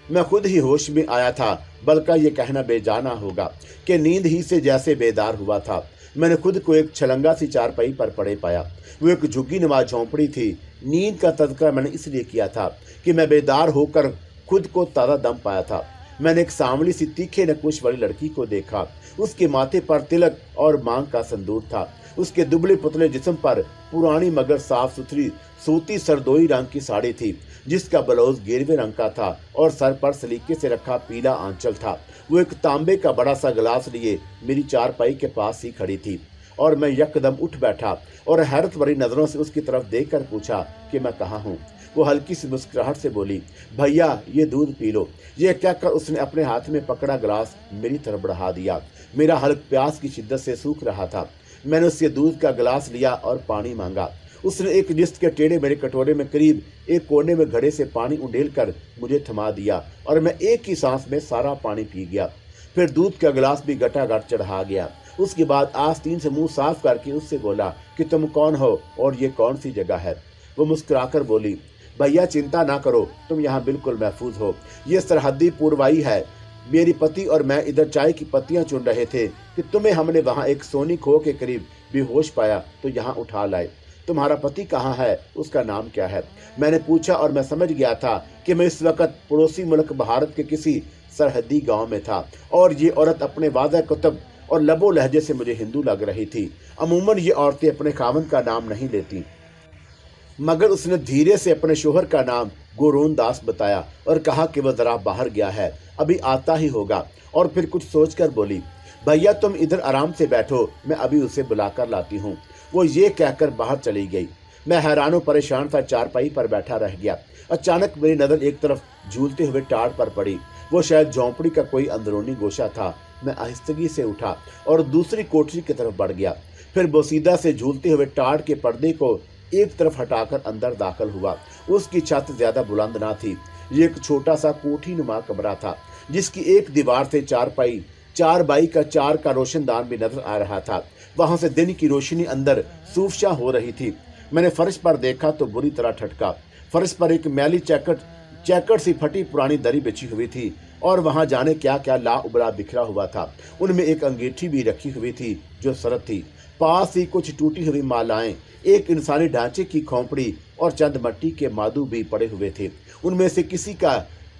मैं खुद ही होश में आया था, बल्कि ये कहना बेजाना होगा कि नींद ही से जैसे बेदार हुआ था। मैंने खुद को एक छलंगा सी चारपाई पर पड़े पाया। वो एक झुग्गी नुमा झोंपड़ी थी। नींद का तज़किरा मैंने इसलिए किया था कि मैं बेदार होकर खुद को ताज़ा दम पाया था। मैंने एक सांवली सी तीखे नकुश वाली लड़की को देखा। उसके माथे पर तिलक और मांग का संदूर था। उसके दुबले पुतले जिस्म पर पुरानी मगर साफ सुथरी सूती सरदोई रंग की साड़ी थी, जिसका ब्लाउज गेरवे रंग का था और सर पर सलीके से रखा पीला आंचल था। वो एक तांबे का बड़ा सा गिलास लिए मेरी चारपाई के पास ही खड़ी थी और मैं यकदम उठ बैठा और हैरत भरी नजरों से उसकी तरफ देखकर पूछा कि मैं कहाँ हूँ। वो हल्की सी मुस्कुराहट से बोली, भैया ये दूध पी लो। ये कहकर उसने अपने हाथ में पकड़ा गिलास मेरी तरफ बढ़ा दिया। मेरा हल्क प्यास की शिद्दत से सूख रहा था। मैंने उससे दूध का गिलास लिया और पानी मांगा। उसने एक जिस्त के टेढ़े मेरे कटोरे में करीब एक कोने में घड़े से पानी उंडेल कर मुझे थमा दिया और मैं एक ही सांस में सारा पानी पी गया। फिर दूध का गिलास भी गटागट चढ़ा गया। उसके बाद आस्तीन से मुंह साफ करके उससे बोला कि तुम कौन हो और ये कौन सी जगह है। वो मुस्कुराकर बोली, भैया चिंता ना करो, तुम यहाँ बिल्कुल महफूज हो। ये सरहदी पुरवाई है। मेरी पति और मैं इधर चाय की पत्तियां चुन रहे थे कि तुम्हें हमने वहाँ एक सोनी खो के करीब बेहोश पाया तो यहाँ उठा लाए। तुम्हारा पति कहाँ है, उसका नाम क्या है? मैंने पूछा और मैं समझ गया था कि मैं इस वक्त पड़ोसी मुल्क भारत के किसी सरहदी गांव में था और ये औरत अपने वादा कुतब और लबो लहजे से मुझे हिंदू लग रही थी। अमूमन ये औरतें अपने खावंद का नाम नहीं लेती, मगर उसने धीरे से अपने शोहर का नाम गोरोन दास बताया और कहा कि वह जरा बाहर गया है, अभी आता ही होगा। और फिर कुछ सोचकर बोली, भैया तुम इधर आराम से बैठो, मैं अभी उसे बुलाकर लाती हूँ। वो ये कहकर बाहर चली गई। मैं हैरान परेशान सा चारपाई पर बैठा रह गया। अचानक मेरी नज़र एक तरफ झूलते हुए टाड़ पर पड़ी। वो शायद झोंपड़ी का कोई अंदरूनी गोशा था। मैं आहिस्तगी से उठा और दूसरी कोठरी की तरफ बढ़ गया। फिर बोसीदा से झूलते हुए टाड़ के पर्दे को एक तरफ हटाकर अंदर दाखिल हुआ। उसकी छत ज्यादा बुलंद ना थी, ये एक छोटा सा कोठी नुमा कमरा था, जिसकी एक दीवार से चार बाई का 4 का रोशनदान भी नजर आ रहा था। वहां से दिन की रोशनी अंदर सूफशा हो रही थी। मैंने फर्श पर देखा तो बुरी तरह ठटका। फर्श पर एक मैली चैकट सी फटी पुरानी दरी बिछी हुई थी और वहां जाने क्या क्या ला उबला बिखरा हुआ था। उनमें एक अंगीठी भी रखी हुई थी जो सरत थी। पास ही कुछ टूटी हुई मालाएं, एक इंसानी ढांचे की खोपड़ी और चंद मट्टी के मादू भी पड़े हुए थे। उनमें से किसी का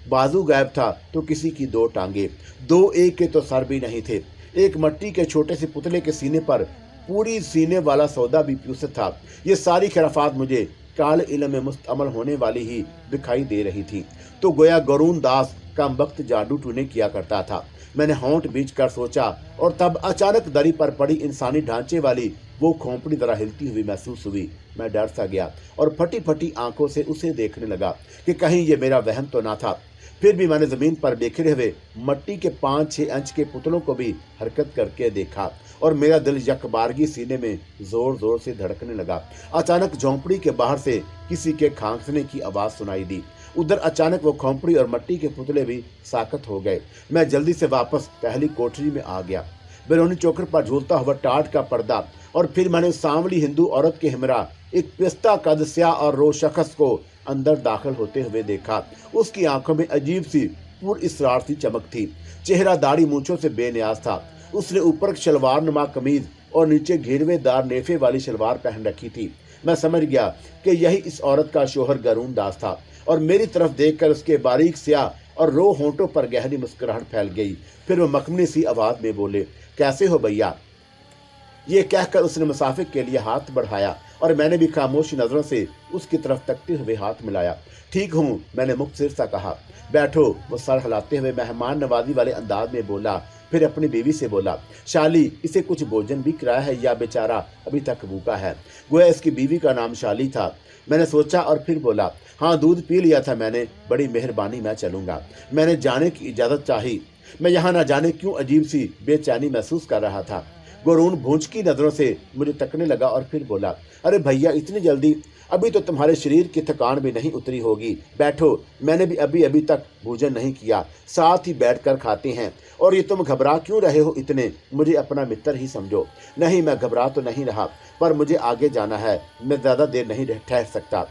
बाजू गायब था तो किसी की 2 टांगे, 2 एक के तो सर भी नहीं थे। एक मट्टी के छोटे से पुतले के सीने पर पूरी सीने वाला सौदा भी प्यूसत था। ये सारी खराफात मुझे काल इल्म में मुस्तअमल होने वाली ही दिखाई दे रही थी। तो गोया गरून दास का वक्त जादू टूने किया करता था। मैंने होंठ बीच कर सोचा और तब अचानक दरी पर पड़ी इंसानी ढांचे वाली वो खोपड़ी जरा हिलती हुई महसूस हुई। मैं डर सा गया और फटी फटी आंखों से उसे देखने लगा कि कहीं ये मेरा वहम तो ना था। फिर भी मैंने जमीन पर बिखरे हुए मट्टी के 5-6 इंच के पुतलों को भी हरकत करके देखा और मेरा दिल यकबारगी सीने में जोर जोर से धड़कने लगा। अचानक झोंपड़ी के बाहर से किसी के खांसने की आवाज सुनाई दी। उधर अचानक वो खोपड़ी और मट्टी के पुतले भी साकत हो गए। मैं जल्दी से वापस पहली कोठरी में आ गया। बैरूनी चौखट पर झूलता हुआ टाट का पर्दा और फिर मैंने सांवली हिंदू औरत के हमरा एक पिस्ता कद स्याह और रो शख्स को अंदर दाखिल होते हुए देखा। उसकी आंखों में अजीब सी पुरइसरार सी चमक थी। चेहरा दाढ़ी मूंछों से बेनियाज था। उसने ऊपर शलवार नुमा कमीज और नीचे घेरवेदार नेफे वाली शलवार पहन रखी थी। मैं समझ गया कि यही इस औरत का शोहर गरून दास था और मेरी तरफ देखकर उसके बारीक स्याह और रो होंठों पर गहरी मुस्कुराहट फैल गई। फिर वो मखमली सी आवाज में बोले, कैसे हो भैया? ये कहकर उसने मुसाफिर के लिए हाथ बढ़ाया और मैंने भी खामोश नजरों से उसकी तरफ तकते हुए हाथ मिलाया। ठीक हूँ, मैंने मुख्तसर सा कहा। बैठो, वो सर हिलाते हुए मेहमान नवाजी वाले अंदाज में बोला। फिर अपनी बीवी से बोला, शाली, इसे कुछ भोजन भी कराया है या बेचारा अभी तक भूखा है? गोया इसकी बीवी का नाम शाली था। मैंने सोचा और फिर बोला, हाँ, दूध पी लिया था मैंने, बड़ी मेहरबानी, मैं चलूंगा। मैंने जाने की इजाजत चाही। मैं यहाँ न जाने क्यों अजीब सी बेचैनी महसूस कर रहा था। गरून भूंचकी नजरों से मुझे तकने लगा और फिर बोला, अरे भैया, इतनी जल्दी? अभी तो तुम्हारे शरीर की थकान भी नहीं उतरी होगी। बैठो, मैंने भी अभी तक भोजन नहीं किया, साथ ही बैठकर खाते हैं। और ये तुम घबरा क्यों रहे हो इतने? मुझे अपना मित्र ही समझो। नहीं, मैं घबरा तो नहीं रहा, पर मुझे आगे जाना है, मैं ज्यादा देर नहीं ठहर सकता।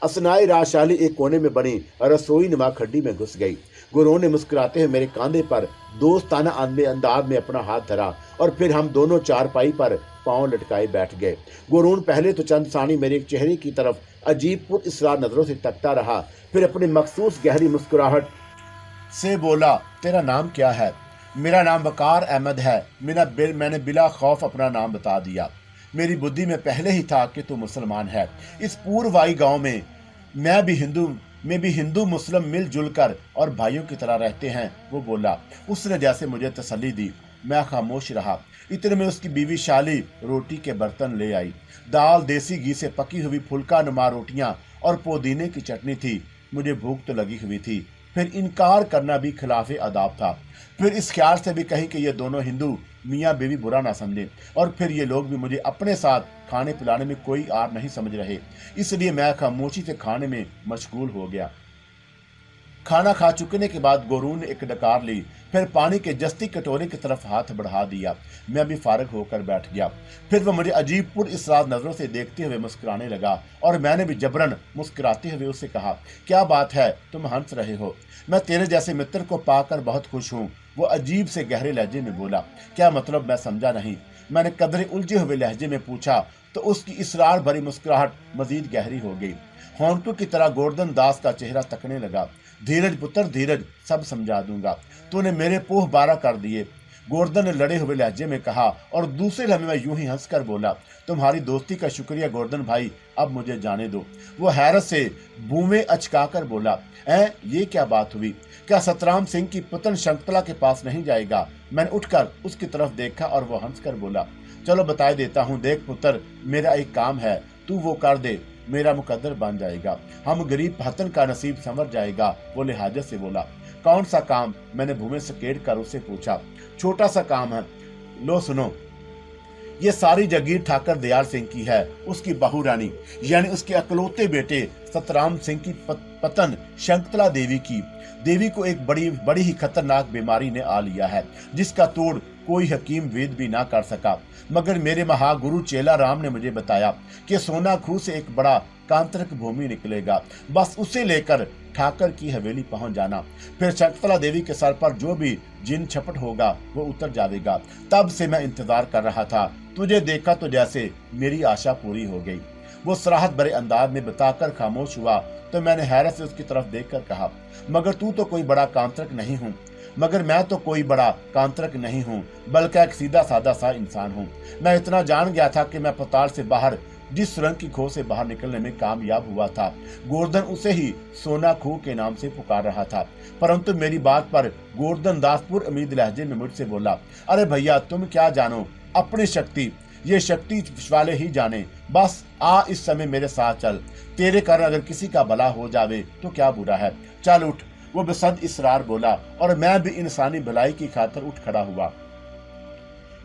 असनाए राशाली एक कोने में बनी रसोई नुमा खड्डी में घुस गई। गुरुओं ने मुस्कुराते हुए मेरे कांधे पर दोस्ताना अंदाज में अपना हाथ धरा और फिर हम दोनों चारपाई पर पांव लटकाए बैठ गए। गुरून पहले तो चंद सानी मेरे चेहरे की तरफ अजीब पुरइसरार नजरों से तकता रहा, फिर अपनी मखसूस गहरी मुस्कुराहट से बोला, तेरा नाम क्या है? मेरा नाम वकार अहमद है। मैंने बिला खौफ अपना नाम बता दिया। मेरी बुद्धि में पहले ही था कि तू मुसलमान है। इस पूर्वाई गांव में मैं भी हिंदू मुस्लिम मिलजुल कर और भाइयों की तरह रहते हैं, वो बोला। उसने जैसे मुझे तसल्ली दी। मैं खामोश रहा। इतने में उसकी बीवी शाली रोटी के बर्तन ले आई। दाल, देसी घी से पकी हुई फुल्का नुमा रोटियां और पुदीने की चटनी थी। मुझे भूख तो लगी हुई थी, फिर इनकार करना भी खिलाफ आदाब था। फिर इस ख्याल से भी कहीं कि ये दोनों हिंदू मियाँ बीवी बुरा ना समझे और फिर ये लोग भी मुझे अपने साथ खाने पिलाने में कोई आर नहीं समझ रहे, इसलिए मैं खामोशी से खाने में मशगूल हो गया। खाना खा चुकने के बाद गोरून ने एक डकार ली, फिर पानी के जस्ती कटोरे की तरफ हाथ बढ़ा दिया। मैं भी फारग होकर बैठ गया। फिर वह मुझे अजीब पुरइसरार नजरों से देखते हुए मुस्कुराने लगा और मैंने भी जबरन मुस्कुराते हुए उससे कहा, क्या बात है, तुम हंस रहे हो? मैं तेरे जैसे मित्र को पाकर बहुत खुश हूँ। वो अजीब से गहरे लहजे में बोला। क्या मतलब? मैं समझा नहीं। मैंने कदरे उलझे हुए लहजे में पूछा तो उसकी इसरार भरी मुस्कुराहट मजीद गहरी हो गई। होंठों की तरह गोवर्धन दास का चेहरा तकने लगा। धीरज पुत्र, धीरज, सब समझा दूंगा। तूने मेरे पोह बारा कर दिए, गोवर्धन ने लड़े हुए लहजे में कहा और दूसरे लम्हे में यूं ही हंसकर बोला, तुम्हारी दोस्ती का शुक्रिया गोवर्धन भाई, अब मुझे जाने दो। वो हैरत से बूमे अचकाकर बोला, ये क्या बात हुई? क्या सतराम सिंह की पुतन शंकुतला के पास नहीं जाएगा? मैंने उठकर उसकी तरफ देखा और वो हंसकर बोला, चलो बताए देता हूँ। देख पुत्र, मेरा एक काम है, तू वो कर दे, मेरा मुकद्दर बन जाएगा, हम गरीब हतन का नसीब संवर जाएगा। वो लिहाजत से बोला, कौन सा काम? मैंने भूमि सकेट कर उससे पूछा। छोटा सा काम है, लो सुनो। ये सारी जागीर ठाकर दयाल सिंह की है। उसकी बहू रानी यानी उसके अकलौते बेटे सतराम सिंह की पतन शंकुतला देवी को एक बड़ी ही खतरनाक बीमारी ने आ लिया है, जिसका तोड़ कोई हकीम वेद भी ना कर सका। मगर मेरे महागुरु चेला राम ने मुझे बताया कि सोना खूह से एक बड़ा कांतरक भूमि निकलेगा, बस उसे लेकर ठाकर की हवेली पहुंच जाना। फिर शंकुतला देवी के सर पर जो भी जिन छपट होगा वो उतर जाएगा। तब से मैं इंतजार कर रहा था, तुझे देखा तो जैसे मेरी आशा पूरी हो गई। वो सराहत भरे अंदाज में बताकर खामोश हुआ तो मैंने हैरत से उसकी तरफ देखकर कहा, मगर तू तो कोई बड़ा कांतरक नहीं हूँ। मगर मैं तो कोई बड़ा कांतरक नहीं हूँ, बल्कि एक सीधा साधा सा इंसान हूँ। मैं इतना जान गया था कि मैं पताल से बाहर जिस सुरंग की खोह से बाहर निकलने में कामयाब हुआ था, गोवर्धन उसे ही सोना खूह के नाम से पुकार रहा था। परंतु मेरी बात पर गोवर्धन दास पुर उम्मीद लहजे में मुझसे बोला, अरे भैया तुम क्या जानो अपनी शक्ति, ये शक्ति वाले ही जाने। बस आ इस समय मेरे साथ चल, तेरे कारण अगर किसी का भला हो जावे तो क्या बुरा है, चल उठ। वो बेसद इसरार बोला और मैं भी इंसानी भलाई की खातिर उठ खड़ा हुआ।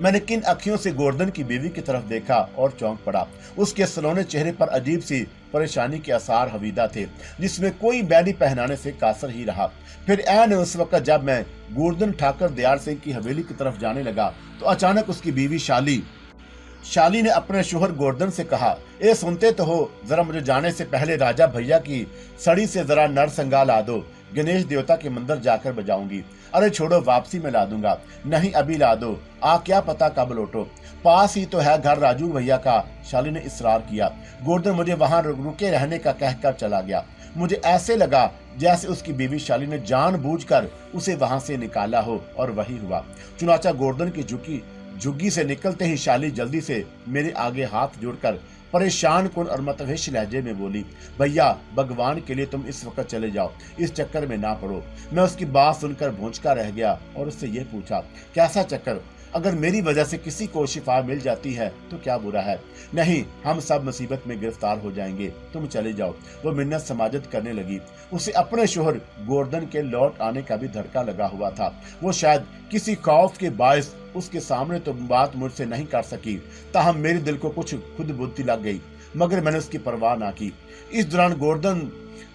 मैंने किन अखियों से गोवर्धन की बीवी की तरफ देखा और चौंक पड़ा। उसके सलोने चेहरे पर अजीब सी परेशानी के आसार हवीदा थे, जिसमें कोई बैडी पहनाने से कासर ही रहा। फिर ऐन उस वक्त जब मैं गोवर्धन ठाकर दयाल सिंह की हवेली की तरफ जाने लगा तो अचानक उसकी बीवी शाली ने अपने शोहर गोवर्धन से कहा, ए सुनते तो हो, जरा मुझे जाने से पहले राजा भैया की सड़ी से जरा नरसंगा ला दो, गणेश देवता के मंदिर जाकर बजाऊंगी। अरे छोड़ो, वापसी में ला दूंगा। नहीं अभी ला दो, क्या पता कब लौटो, पास ही तो है घर राजू भैया का। शाली ने इसरार किया। गोवर्धन मुझे वहां रुके रहने का कहकर चला गया। मुझे ऐसे लगा जैसे उसकी बीवी शाली ने जानबूझकर उसे वहां से निकाला हो, और वही हुआ। चुनाचा गोवर्धन की झुग्गी से निकलते ही शाली जल्दी से मेरे आगे हाथ जोड़कर परेशान कुन और मतवेश लहजे में बोली, भैया भगवान के लिए तुम इस वक्त चले जाओ, इस चक्कर में ना पड़ो। मैं उसकी बात सुनकर भौंचका रह गया और उससे ये पूछा, कैसा चक्कर? अगर मेरी वजह से किसी को शिफा मिल जाती है तो क्या बुरा है? नहीं, हम सब मुसीबत में गिरफ्तार हो जाएंगे, तुम चले जाओ। वो मिन्नत समाजत करने लगी। उसे अपने शोहर गोवर्धन के लौट आने का भी धड़का लगा हुआ था। वो शायद किसी खौफ के बायस उसके सामने तो बात मुझसे नहीं कर सकी, ताहम मेरे दिल को कुछ खुद बुद्धि लग गई, मगर मैंने उसकी परवाह ना की। इस दौरान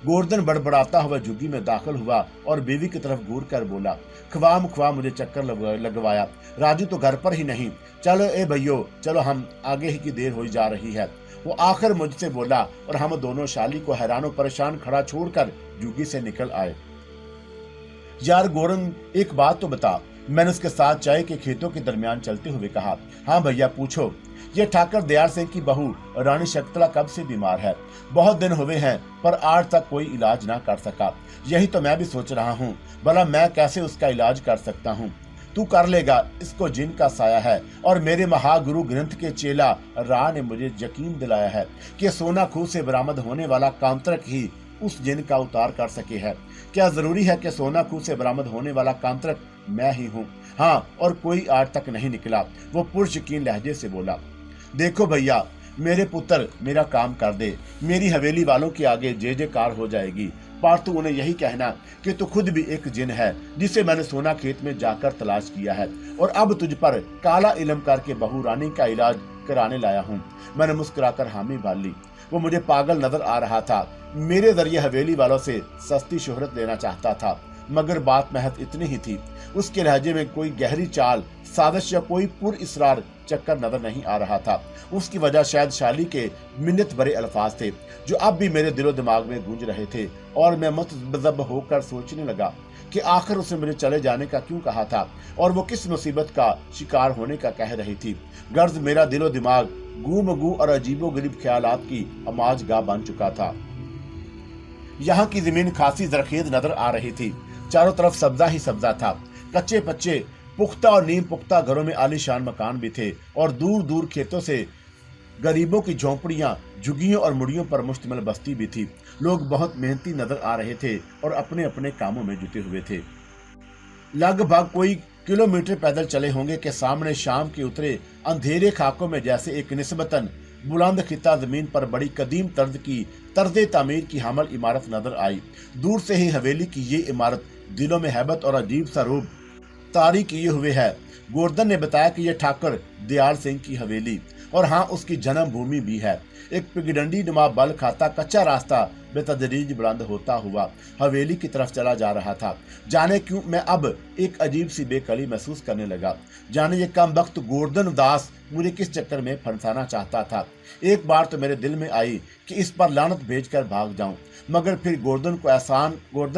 गोवर्धन बड़बड़ाता हुआ झुग्गी में दाखिल हुआ और बीवी की तरफ घूर कर बोला, ख्वाह मुझे चक्कर लगवाया, राजू तो घर पर ही नहीं, चलो ए भैयो चलो, हम आगे ही की देर हो जा रही है। वो आखिर मुझसे बोला और हम दोनों शाली को हैरान परेशान खड़ा छोड़कर झुग्गी से निकल आए। यार गोवर्धन, एक बात तो बता, मैंने उसके साथ चाय के खेतों के दरमियान चलते हुए कहा। हाँ भैया पूछो। ये ठाकर दयाल सिंह की बहू रानी शंकुतला कब से बीमार है? बहुत दिन हुए हैं, पर आज तक कोई इलाज ना कर सका। यही तो मैं भी सोच रहा हूँ, भला मैं कैसे उसका इलाज कर सकता हूँ? तू कर लेगा, इसको जिन का साया है, और मेरे महागुरु ग्रंथ के चेला रा ने मुझे यकीन दिलाया है कि सोना खूह से बरामद होने वाला कांतरक ही उस जिन का उतार कर सके है। क्या जरूरी है कि सोना खूह से बरामद होने वाला कांतरक मैं ही हूँ? हाँ, और कोई आज तक नहीं निकला। वो पुरयकीन लहजे से बोला, देखो भैया मेरे पुत्र, मेरा काम कर दे, मेरी हवेली वालों के आगे जय जयकार हो जाएगी। पर तू उन्हें यही कहना कि तू खुद भी एक जिन है, जिसे मैंने सोना खेत में जाकर तलाश किया है, और अब तुझ पर काला इल्म करके बहू रानी का इलाज कराने लाया हूँ। मैंने मुस्कुराकर हामी भर ली। वो मुझे पागल नजर आ रहा था, मेरे जरिए हवेली वालों से सस्ती शोहरत लेना चाहता था, मगर बात महज इतनी ही थी। उसके लहजे में कोई गहरी चाल, साजिश या कोई पुर इसरार चक्कर नजर नहीं आ रहा था। उसकी वजह शायद शाली के मिन्नत भरे अल्फाज थे, जो अब भी मेरे दिलो दिमाग में गूंज रहे थे, और मैं मुतज़ब्ब होकर सोचने लगा कि आखिर उसने मुझे चले जाने का क्यों कहा था, और वो किस मुसीबत का शिकार होने का कह रही थी। गर्ज मेरा दिलो दिमाग गू और अजीबो गरीब ख्यालात की अमाजगाह बन चुका था। यहाँ की जमीन खासी जरखेज नजर आ रही थी। चारों तरफ सब्जा ही सब्जा था। कच्चे पच्चे, पुख्ता और नीम पुख्ता घरों में आलीशान मकान भी थे, और दूर दूर खेतों से गरीबों की झोंपड़ियां, झुग्गियों और मुड़ियों पर मुश्तमिल बस्ती भी थी। लोग बहुत मेहनती नजर आ रहे थे और अपने अपने कामों में जुटे हुए थे। लगभग कोई किलोमीटर पैदल चले होंगे कि सामने शाम के उतरे अंधेरे खाकों में जैसे एक निस्बतन बुलंद खिता जमीन पर बड़ी कदीम तर्ज तामीर की हमल इमारत नजर आई। दूर से ही हवेली की ये इमारत दिलों में हैबत और अजीब सा रूप तारी किए हुए है। गोवर्धन ने बताया कि यह ठाकर दयाल सिंह की हवेली और हाँ, उसकी जन्म भूमि भी है। एक पगडंडी नुमा बल खाता कच्चा रास्ता बेतदरीज बुलंद होता हुआ हवेली की तरफ चला जा रहा था। जाने क्यों मैं अब एक अजीब सी बेकली महसूस करने लगा। जाने ये कम वक्त गोवर्धन दास मुझे किस चक्कर में फंसाना चाहता था। एक बार तो मेरे दिल में आई कि इस पर लानत भेजकर भाग जाऊं, मगर फिर गोवर्धन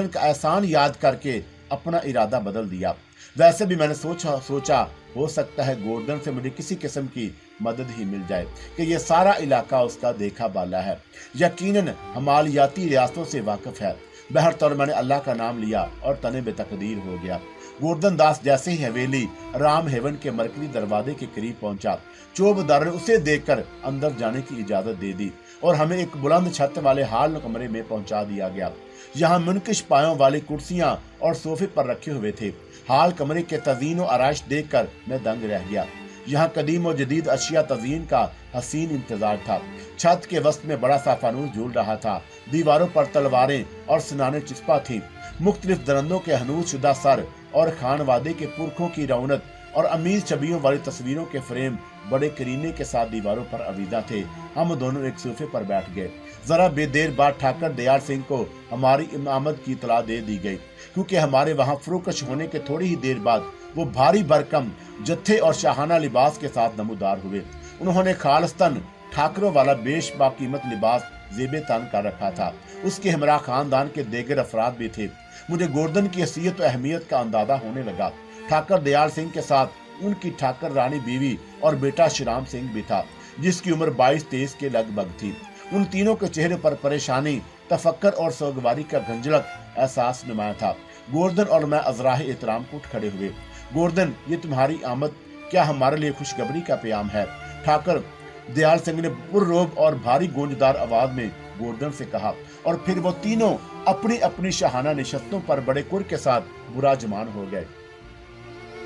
का एहसान याद करके अपना इरादा बदल दिया। वैसे भी मैंने सोचा हो सकता है गोवर्धन से मुझे किसी किस्म की मदद ही मिल जाए कि ये सारा इलाका उसका देखा बाला है, यकीनन हमालियाती रियासतों से वाकिफ है। बहरतौर मैंने अल्लाह का नाम लिया और तने बेतकदीर हो गया। गोवर्धन दास जैसे ही हवेली राम हेवन के मरकजी दरवाजे के करीब पहुंचा, चौबदार ने उसे देखकर अंदर जाने की इजाजत दे दी और हमें एक बुलंद छत वाले हाल कमरे में पहुंचा दिया गया। यहाँ मुनकिश पायों वाली कुर्सियां और सोफे पर रखे हुए थे। हाल कमरे के तज़ीन और आराइश देखकर मैं दंग रह गया। यहाँ कदीम और जदीद अशिया तज़ीन का हसीन इंतजार था। छत के वस्त में बड़ा सा फानूस झूल रहा था। दीवारों पर तलवारें और सिनाने चिस्पा थी। मुख्तलिफ दरंदों के हनूस शुदा सर और खानवादे के पुरखों की रौनक और अमीर छवियों वाली तस्वीरों के फ्रेम बड़े करीने के साथ दीवारों पर अवीदा थे। हम दोनों एक सोफे पर बैठ गए। जरा बेदेर बाद ठाकर दयाल सिंह को हमारी इमामत की इतला दे दी गई, क्योंकि हमारे वहां फरोकश होने के थोड़ी ही देर बाद वो भारी भरकम जत्थे और शाहाना लिबास के साथ नमूदार हुए। उन्होंने खालिस्तान ठाकरों वाला बेश बाकीमत लिबास जेबे तन कर रखा था। उसके हमरा खानदान के देगर अफराद भी थे। मुझे गोवर्धन की हैसियत और अहमियत का अंदाजा होने लगा। ठाकर दयाल सिंह के साथ उनकी ठाकर रानी बीवी और बेटा श्रीराम सिंह भी था, जिसकी उम्र 22-23 के लगभग थी। उन तीनों के चेहरे पर परेशानी, तफक्कर और सोगवारी का गंजलक एहसास नुमाया था। गोवर्धन और मैं अजराह एहतराम उठ खड़े हुए। गोवर्धन, ये तुम्हारी आमद क्या हमारे लिए खुशखबरी का प्याम है? ठाकर दयाल सिंह ने पुररोब और भारी गूंजदार आवाज में गोवर्धन से कहा, और फिर वो तीनों अपनी अपनी शाहाना निशस्तों पर बड़े कुर के साथ बुराजमान हो गए।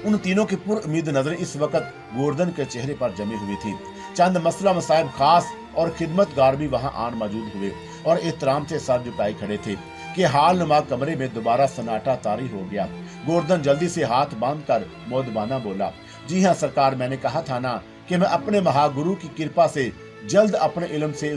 उन तीनों की पुरउम्मीद नजरें इस वक्त गोवर्धन के चेहरे पर जमी हुई थी। चंद मसला मसाइब खास और खिदमतगार भी वहां आन मौजूद हुए और एहतराम से सर झुकाए खड़े थे कि हाल नुमा कमरे में दोबारा सन्नाटा तारी हो गया। गोवर्धन जल्दी से हाथ बांधकर मोदबाना बोला, जी हाँ सरकार, मैंने कहा था ना कि मैं अपने महागुरु की कृपा से जल्द अपने इल्म से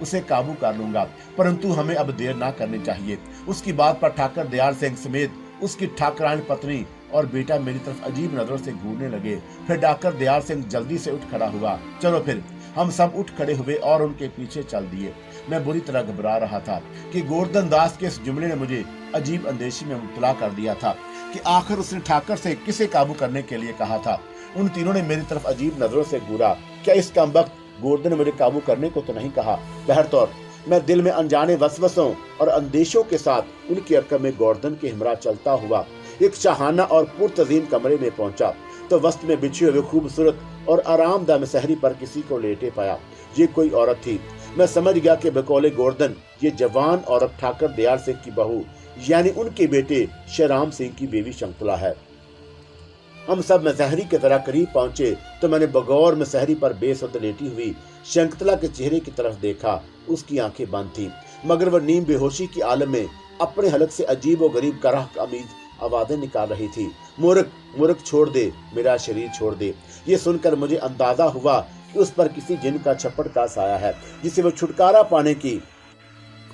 उसे काबू कर लूंगा, परंतु हमें अब देर ना करनी चाहिए। उसकी बात पर ठाकर दयाल सिंह समेत उसकी ठाकरानी पत्नी और बेटा मेरी तरफ अजीब नजरों से घूरने लगे। फिर ठाकर दयाल सिंह जल्दी से उठ खड़ा हुआ। चलो फिर। हम सब उठ खड़े हुए और उनके पीछे चल दिए। मैं बुरी तरह घबरा रहा था कि गोवर्धन दास के इस जुमले ने मुझे अजीब अंदेशी में मुब्तला कर दिया था कि आखिर उसने ठाकर से किसे काबू करने के लिए कहा था। उन तीनों ने मेरी तरफ अजीब नजरों से घूरा। क्या इस कमबख्त गोवर्धन ने मुझे काबू करने को तो नहीं कहा? बहरतौर मैं दिल में अनजाने वसवसों और अंदेशों के साथ उनकी अरकम में गोवर्धन के हमरा चलता हुआ एक शाहाना और पुरतज़ीन कमरे में पहुंचा तो वस्त में बिछे हुए खूबसूरत और आरामदा मसहरी पर किसी को लेटे पाया। ये कोई औरत थी। मैं समझ गया कि बकौले गोवर्धन ये जवान औरत ठाकर दयाल सिंह की बहू यानी उनके बेटे श्रीराम सिंह की बीवी शंकुतला है। हम सब मसहरी के तरह करीब पहुंचे तो मैंने बगौर मसहरी पर बेसुध लेटी हुई शंकुतला के चेहरे की तरफ देखा। उसकी आंखें बंद थीं, मगर वह नीम बेहोशी की आलम में अपने हलक से अजीब और गरीब कराह अमीज आवाजें निकाल रही थी। मूर्ख मूर्ख छोड़ दे, मेरा शरीर छोड़ दे। ये सुनकर मुझे अंदाजा हुआ कि उस पर किसी जिन का छप्पड़ का साया है जिसे वो छुटकारा पाने की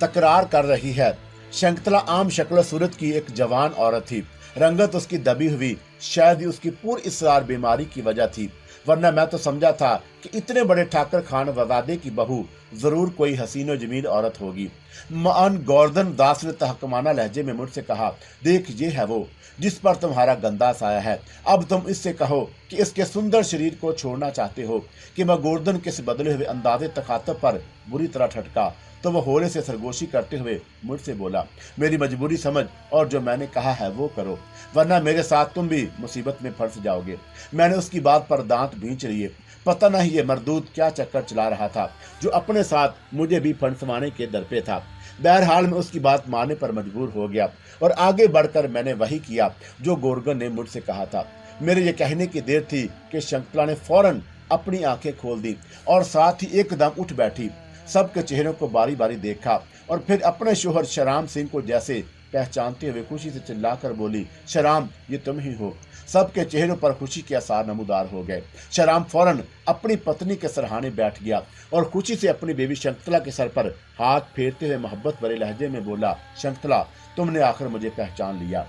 तकरार कर रही है। शंकुतला आम शक्ल सूरत की एक जवान औरत थी। रंगत उसकी दबी हुई, शायद ही उसकी पूरी इसरार बीमारी की वजह थी, वरना मैं तो समझा था कि इतने बड़े ठाकर खान वजादे की बहू जरूर कोई हसीन और जमील औरत होगी। मान गोवर्धन दास ने तहकमाना लहजे में मुझसे कहा, देख ये है वो जिस पर तुम्हारा गंदा साया है। अब तुम इससे कहो कि इसके सुंदर शरीर को छोड़ना चाहते हो। कि मैं गोवर्धन के बदले हुए अंदाजे तखातब पर बुरी तरह ठटका तो वह होले से सरगोशी करते हुए मुझसे बोला, मेरी मजबूरी समझ और जो मैंने कहा है वो करो, वरना मेरे साथ तुम भी मुसीबत में फंस जाओगे। मैंने उसकी बात पर दांत भींच लिए। पता नहीं ये मरदूद क्या चक्कर चला रहा था जो अपने साथ मुझे भी फंसवाने के दर पे था। बहरहाल मैं उसकी बात मानने पर मजबूर हो गया और आगे बढ़कर मैंने वही किया जो गोवर्धन ने मुझसे कहा था। मेरे ये कहने की देर थी कि शंकुतला ने फौरन अपनी आंखें खोल दी और साथ ही एकदम उठ बैठी। सबके चेहरों को बारी बारी देखा और फिर अपने शोहर श्रीराम सिंह को जैसे पहचानते हुए खुशी से चिल्लाकर बोली, शराम, ये तुम ही हो। सबके चेहरों पर खुशी के आसार नमूदार हो गए। शराम फौरन अपनी पत्नी के सरहाने बैठ गया और खुशी से अपनी बेबी शंकुतला के सर पर हाथ फेरते हुए मोहब्बत भरे लहजे में बोला, शंकुतला, तुमने आखिर मुझे पहचान लिया।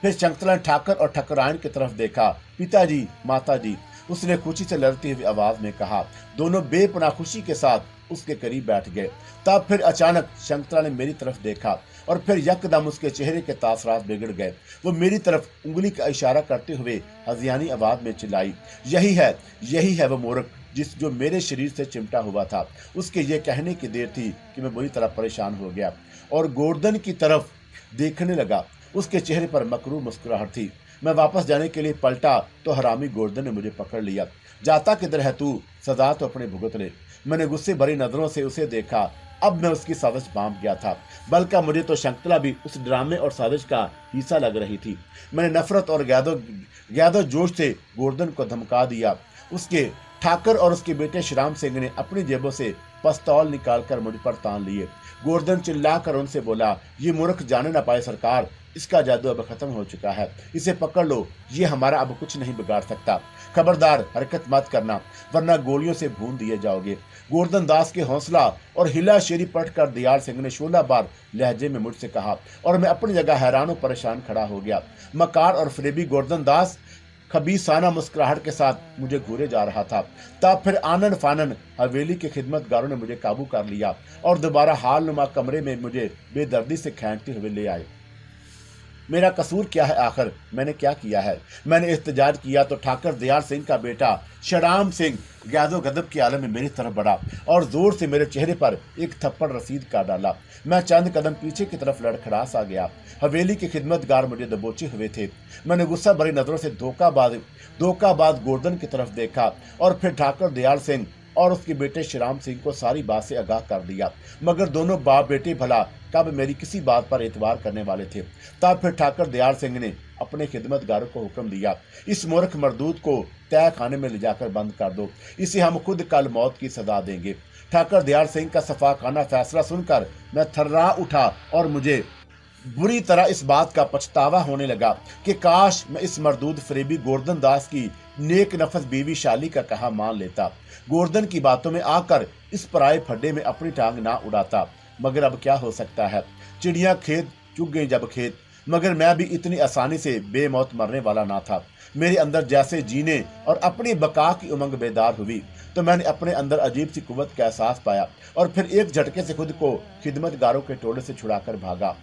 फिर शंकुतला ने ठाकर और ठकुराइन की तरफ देखा। पिताजी, माताजी, उसने खुशी से लड़ती हुई आवाज में कहा। दोनों बेपनाह खुशी के साथ उसके करीब बैठ गए। तब फिर अचानक शंकुतला ने मेरी तरफ देखा और फिर यकदम उसके चेहरे के तासरात बिगड़ गए। वो मेरी तरफ उंगली का इशारा करते हुए हजियानी आवाज में चिल्लाई, यही है वो मूर्ख जो मेरे शरीर से चिमटा हुआ था। उसके ये कहने की देर थी कि मैं बुरी तरह परेशान हो गया और गोवर्धन की तरफ देखने लगा। उसके चेहरे पर मकरूर मुस्कुराहट थी। मैं वापस जाने के लिए पलटा तो हरामी गोवर्धन ने मुझे पकड़ लिया। जाता किधर है तू? सजा तो अपने भुगत ले। मैंने गुस्से भरी नजरों से उसे देखा। अब मैं उसकी साजिश बांध गया था, बल्कि मुझे तो शंकुतला भी उस ड्रामे और साजिश का हिस्सा लग रही थी। मैंने नफरत और ज्यादा जोश से गोवर्धन को धमका दिया। उसके ठाकर और उसके बेटे श्रीराम सिंह ने अपनी जेबों से पिस्तौल निकालकर मुझ पर तान लिए। गोवर्धन चिल्लाकर उनसे बोला, ये मूर्ख जाने न पाए सरकार, इसका जादू अब खत्म हो चुका है, इसे पकड़ लो, ये हमारा अब कुछ नहीं बिगाड़ सकता। खबरदार हरकत मत करना, वरना गोलियों से भून दिए जाओगे। गोवर्धन दास के हौसला और हिला शेरी पढ़कर दयाल सिंह ने 16 बार लहजे में मुझसे कहा और मैं अपनी जगह हैरान और परेशान खड़ा हो गया। मकार और फरेबी गोवर्धन दास खबीसाना मुस्कुराहट के साथ मुझे घूरे जा रहा था। तब फिर आनन फानन हवेली के खिदमतगारों ने मुझे काबू कर लिया और दोबारा हाल नुमा कमरे में मुझे बेदर्दी से खींचते हुए ले आए। मेरा कसूर क्या है आखिर? मैंने क्या किया है? मैंने इस्तेजाज किया तो ठाकर दयाल सिंह का बेटा श्रीराम सिंह गैज़ो गदब के आलम में मेरी तरफ बढ़ा और जोर से मेरे चेहरे पर एक थप्पड़ रसीद कर डाला। मैं चंद कदम पीछे की तरफ लड़खड़ा सा गया। हवेली के खिदमतगार मुझे दबोचे हुए थे। मैंने गुस्सा भरी नजरों से धोखाबाज गोवर्धन की तरफ देखा और फिर ठाकर दयाल सिंह और उसके बेटे श्रीराम सिंह को सारी बात से आगाह कर दिया, मगर दोनों बाप बेटे भला कब मेरी किसी बात पर एतबार करने वाले थे। तब फिर ठाकर दयाल सिंह ने अपने खिदमतगारों को हुक्म दिया, इस मूर्ख मरदूत को तय खाने में ले जाकर बंद कर दो, इसे हम खुद कल मौत की सजा देंगे। ठाकर दयाल सिंह का सफाखाना फैसला सुनकर मैं थर्रा उठा और मुझे बुरी तरह इस बात का पछतावा होने लगा कि काश मैं इस मरदूद फरेबी गोवर्धन दास की नेक नफस बीवी शाली का कहा मान लेता, गोवर्धन की बातों में आकर इस पराए फड्डे में अपनी टांग ना उड़ाता। मगर अब क्या हो सकता है, चिड़िया खेत चुग गई जब खेत। मगर मैं भी इतनी आसानी से बेमौत मरने वाला ना था। मेरे अंदर जैसे जीने और अपनी बका की उमंग बेदार हुई तो मैंने अपने अंदर अजीब सी कुव्वत का एहसास पाया और फिर एक झटके से खुद को खिदमतगारों के टोले से छुड़ाकर भागा।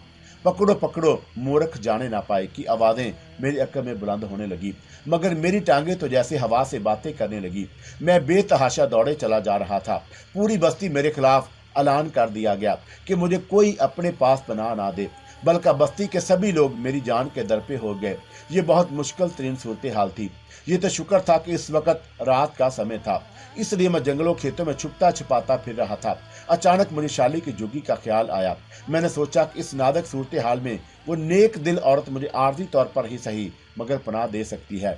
पकड़ो पकड़ो मूर्ख जाने ना पाए की आवाजें मेरी अक्ल में बुलंद होने लगी, मगर मेरी टांगें तो जैसे हवा से बातें करने लगी। मैं बेतहाशा दौड़े चला जा रहा था। पूरी बस्ती मेरे खिलाफ ऐलान कर दिया गया कि मुझे कोई अपने पास पनाह ना दे, बल्कि बस्ती के सभी लोग मेरी जान के दर पे हो गए। ये बहुत मुश्किल तरीन सूरत हाल थी। ये तो शुक्र था कि इस वक्त रात का समय था, इसलिए मैं जंगलों खेतों में छुपता छिपाता फिर रहा था। अचानक मुझे शाली की जुगी का ख्याल आया। मैंने सोचा कि इस नादक सूरत हाल में वो नेक दिल औरत मुझे आर्जी तौर पर ही सही मगर पनाह दे सकती है।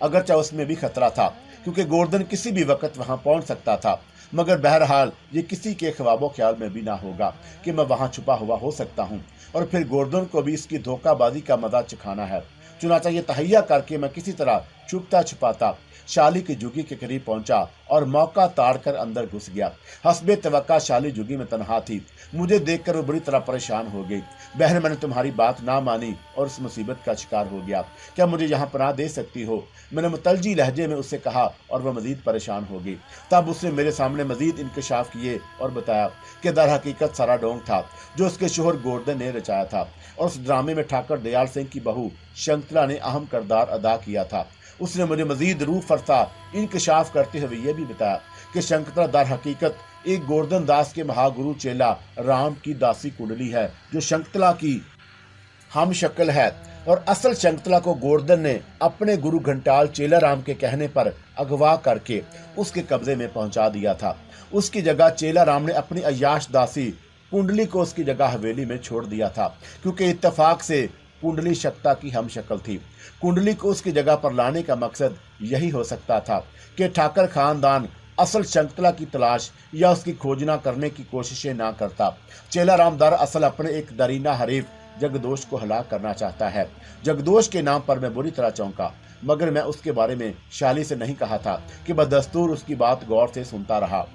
अगरचे उसमें भी खतरा था क्योंकि गोवर्धन किसी भी वक्त वहां पहुंच सकता था, मगर बहरहाल ये किसी के ख्वाबो ख्याल में भी ना होगा कि मैं वहां छुपा हुआ हो सकता हूं और फिर गोवर्धन को भी इसकी धोखाबाजी का मजा चखाना है। चुनाचा ये तहैया करके मैं किसी तरह छुपता छुपाता शाली की जुगी के करीब पहुंचा और मौका ताड़ कर अंदर घुस गया। हस्बे तवक्का शाली जुगी में तनहा थी। मुझे देखकर वो बुरी तरह परेशान हो गई। बहन, मैंने तुम्हारी बात ना मानी और इस मुसीबत का शिकार हो गया, क्या मुझे यहाँ पनाह दे सकती हो? मैंने मुतलजी लहजे में उससे कहा और वह मजीद परेशान हो गई। तब उसने मेरे सामने मजीद इंकशाफ किए और बताया कि दर हकीकत सारा डोंग था जो उसके शोहर गोवर्धन ने रचाया था और उस ड्रामे में ठाकर दयाल सिंह की बहू शंकुतला ने अहम किरदार अदा किया था। उसने मुझे मजीद रूह फरसा इंकशाफ करते हुए यह भी बताया कि शंकुतला दर हकीकत एक गोवर्धन दास के महागुरु चेला राम की दासी कुंडली है जो शंकुतला की हम शक्ल है और असल शंकुतला को गोवर्धन ने अपने गुरु घंटाल चेला राम के कहने पर अगवा करके उसके कब्जे में पहुंचा दिया था। उसकी जगह चेला राम ने अपनी अय्याश दासी कुंडली को उसकी जगह हवेली में छोड़ दिया था क्योंकि इत्तेफाक से कुंडली शक्ता की हम शक्ल थी। कुंडली को उसकी जगह पर लाने का मकसद यही हो सकता था कि ठाकर खानदान असल शंकुतला की तलाश या उसकी खोजना करने की कोशिशें ना करता। चेला राम दरअसल अपने एक दरीना हरीफ जगदोष को हलाक करना चाहता है। जगदोष के नाम पर मैं बुरी तरह चौंका, मगर मैं उसके बारे में शाली से नहीं कहा था कि बदस्तूर उसकी बात गौर से सुनता रहा।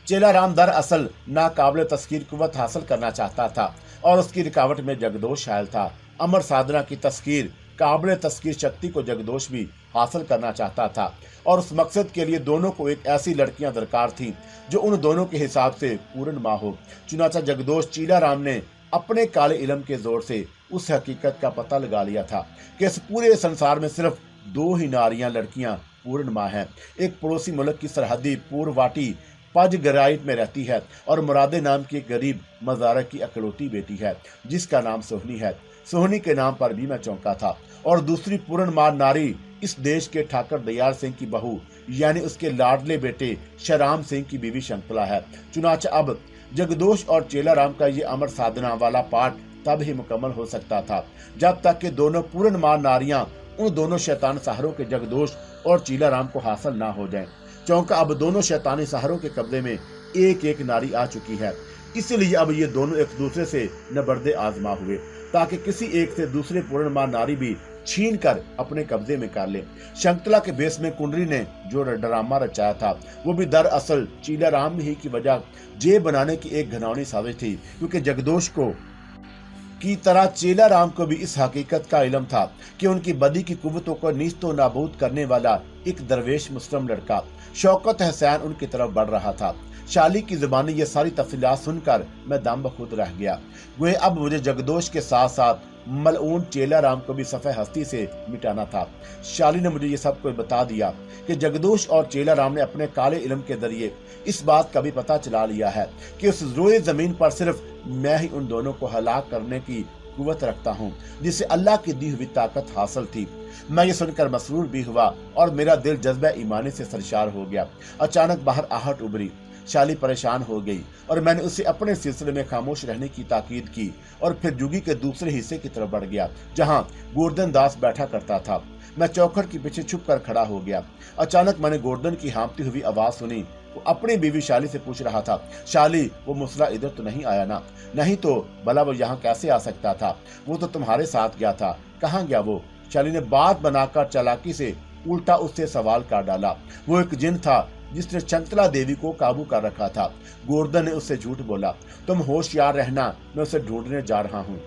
चेला राम दरअसल नाकाबिल तस्कीर कुव्वत हासिल करना चाहता था और उसकी रुकावट में जगदोष शामिल था। अमर साधना की तस्कीर काबिल तस्कीर शक्ति को जगदोष भी हासिल करना चाहता था और उस मकसद के लिए दोनों को एक ऐसी लड़कियां दरकार थी जो उन दोनों के हिसाब से पूर्ण माँ हो। चुनाचा जगदोष चीला राम ने अपने काले इल्म के जोर से उस हकीकत का पता लगा लिया था कि इस पूरे संसार में सिर्फ 2 ही नारियां लड़कियां पूर्ण माँ हैं। एक पड़ोसी मुल्क की सरहदी पूर्ववाटी पज गराइट में रहती है और मुरादे नाम की एक गरीब मजारक की अकलौती बेटी है जिसका नाम सोहनी है। सोहनी के नाम पर भी मैं चौंका था। और दूसरी पूर्ण मां नारी इस देश के ठाकर दयाल सिंह की बहू यानी उसके लाडले बेटे शराम सिंह की बीवी शंकुतला है। चुनाचा अब जगदोष और चेला राम का ये अमर साधना वाला पाठ तब ही मुकम्मल हो सकता था जब तक कि दोनों पूर्ण मां नारियां उन दोनों शैतान सहारों के जगदोष और चीला राम को हासिल ना हो जाएं। चौंका अब दोनों शैतानी सहारों के कब्जे में एक एक नारी आ चुकी है, इसलिए अब ये दोनों एक दूसरे से नबर्दे आजमा हुए ताकि किसी एक से दूसरे पूर्ण मां नारी भी छीन कर अपने कब्जे में कर ले। शंकुतला के बेस में कुंडली ने जो ड्रामा रचाया था वो भी दरअसल चीला राम ही की वजह जेब बनाने की एक घिनौनी साजिश थी, क्योंकि जगदोष को की तरह चेला राम को भी इस हकीकत का इल्म था कि उनकी बदी की कुव्वतों को नीस्तो नाबूद करने वाला एक दरवेश मुस्लिम लड़का शौकत हसैन उनकी तरफ बढ़ रहा था। शाली की जुबानी ये सारी तफसीलात सुनकर मैं दम बखुद रह गया। वे अब मुझे जगदोष के साथ साथ मलऊन चेला राम को भी सफ़े हस्ती से मिटाना था। शाली ने मुझे ये सब कुछ बता दिया कि जगदोष और चेला राम ने अपने काले इल्म के जरिए इस बात का भी पता चला लिया है कि उस रोए जमीन पर सिर्फ मैं ही उन दोनों को हलाक करने की कुव्वत रखता हूँ जिसे अल्लाह की दी हुई ताकत हासिल थी। मैं ये सुनकर मसरूर भी हुआ और मेरा दिल जज्बा ईमानी से सरशार हो गया। अचानक बाहर आहट उभरी। शाली परेशान हो गई और मैंने उसे अपने सिलसिले में खामोश रहने की ताकीद की और फिर जुगी के दूसरे हिस्से की तरफ बढ़ गया जहां गोवर्धन दास बैठा करता था। मैं चौखट के पीछे छुप कर खड़ा हो गया। अचानक मैंने गोवर्धन की हाँफती हुई आवाज सुनी। वो अपनी बीवी शाली से पूछ रहा था, शाली वो मुसला इधर तो नहीं आया ना? नहीं तो भला वो यहाँ कैसे आ सकता था? वो तो तुम्हारे साथ गया था, कहाँ गया वो? शाली ने बात बनाकर चालाकी से उल्टा उससे सवाल कर डाला। वो एक जिन था जिसने शंकुतला देवी को काबू कर रखा था। गोवर्धन ने उससे झूठ बोला, तुम होशियार रहना, मैं उसे ढूंढने जा रहा हूँ।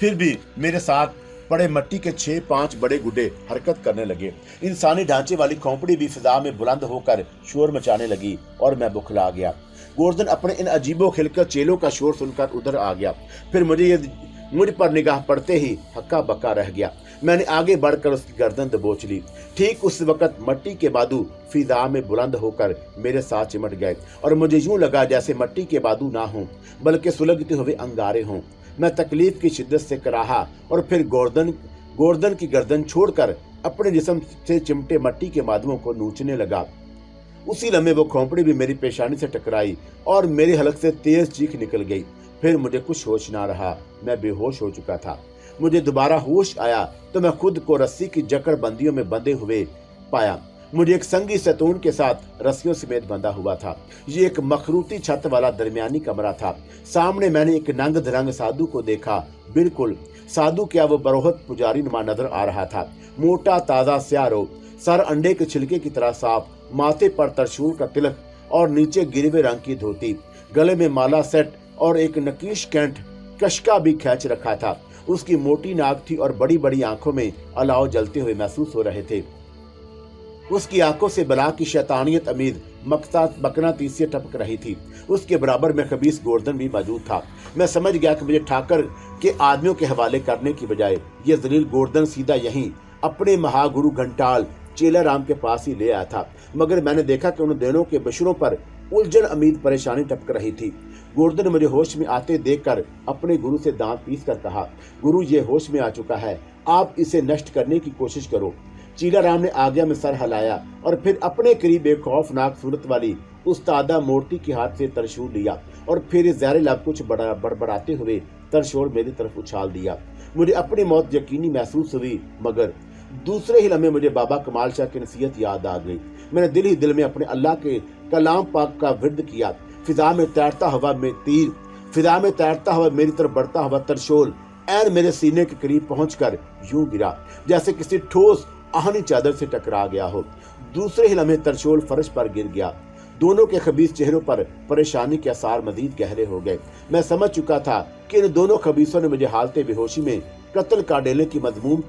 फिर भी मेरे साथ पड़े मट्टी के 6-5 बड़े गुड्डे हरकत करने लगे। इंसानी ढांचे वाली खोपड़ी भी फिजा में बुलंद होकर शोर मचाने लगी और मैं बुखला गया। गोवर्धन अपने इन अजीबो खिलकर चेलों का शोर सुनकर उधर आ गया। फिर मुझ पर निगाह पड़ते ही हक्का बक्का रह गया। मैंने आगे बढ़कर उसकी गर्दन दबोच ली। ठीक उस वक्त मट्टी के बादू फिजा में बुलंद होकर मेरे साथ चिमट गए और मुझे यूं लगा जैसे मट्टी के बादू ना हों बल्कि सुलगते हुए अंगारे हों। मैं तकलीफ की शिद्दत से कराहा और फिर गोवर्धन की गर्दन छोड़कर अपने जिस्म से चिमटे मट्टी के बादुओं को नोचने लगा। उसी लम्हे वो खोपड़ी भी मेरी पेशानी से टकराई और मेरी हलक से तेज चीख निकल गई। फिर मुझे कुछ होश ना रहा, मैं बेहोश हो चुका था। मुझे दोबारा होश आया तो मैं खुद को रस्सी की जकड़ बंदियों में बंधे हुए पाया। मुझे एक संगी सतून के साथ रस्सियों समेत बंधा हुआ था। ये एक मखरूती छत वाला दरमियानी कमरा था। सामने मैंने एक नंग धरंग साधु को देखा। बिल्कुल साधु क्या वो बरोहत पुजारी नुमा नजर आ रहा था। मोटा ताजा स्यारो, सर अंडे के छिलके की तरह साफ, माथे पर तरशूल का तिलक और नीचे गिरवे रंग की धोती, गले में माला सेट और एक नकीश कैंट कशका भी खींच रखा था। उसकी मोटी नाक थी और बड़ी बड़ी आंखों में अलाव जलते हुए महसूस हो रहे थे। उसकी आंखों से बला की शैतानियत अमीद मकनातीस से टपक रही थी। उसके बराबर में खबीस गोवर्धन भी मौजूद था। मैं समझ गया कि मुझे ठाकर के आदमियों के हवाले करने की बजाय ये जलील गोवर्धन सीधा यहीं अपने महागुरु घंटाल चेला राम के पास ही ले आया था। मगर मैंने देखा कि उन दोनों के बशरों पर उलझन अमीद परेशानी टपक रही थी। गोवर्धन मुझे होश में आते देखकर अपने गुरु से दांत पीस कर कहा, गुरु ये होश में आ चुका है, आप इसे नष्ट करने की कोशिश करो। चीला राम ने आज्ञा में सर हिलाया और फिर अपने करीब एक खौफनाक सूरत वाली उस्तादा मूर्ति के हाथ से तरशूल लिया और फिर जहरे लब कुछ बड़बड़ाते हुए तरशूल मेरी तरफ उछाल दिया। मुझे अपनी मौत यकीनी महसूस हुई, मगर दूसरे ही लम्हे मुझे बाबा कमाल शाह की नसीहत याद आ गई। मैंने दिल ही दिल में अपने अल्लाह के कलाम पाक का विर्द किया। फिजा में तैरता हुआ में तीर, फिजा में तैरता हुआ मेरी तरफ बढ़ता हुआ तरशोल ऐन मेरे सीने के करीब पहुंचकर यूं गिरा जैसे किसी ठोस आहनी चादर से टकरा गया हो। दूसरे ही लम्हे तरशोल फर्श पर गिर गया। दोनों के खबीस चेहरों पर परेशानी के आसार मजीद गहरे हो गए। मैं समझ चुका था कि इन दोनों खबीसों ने मुझे हालते बेहोशी में कत्ल कर देने की मजमूम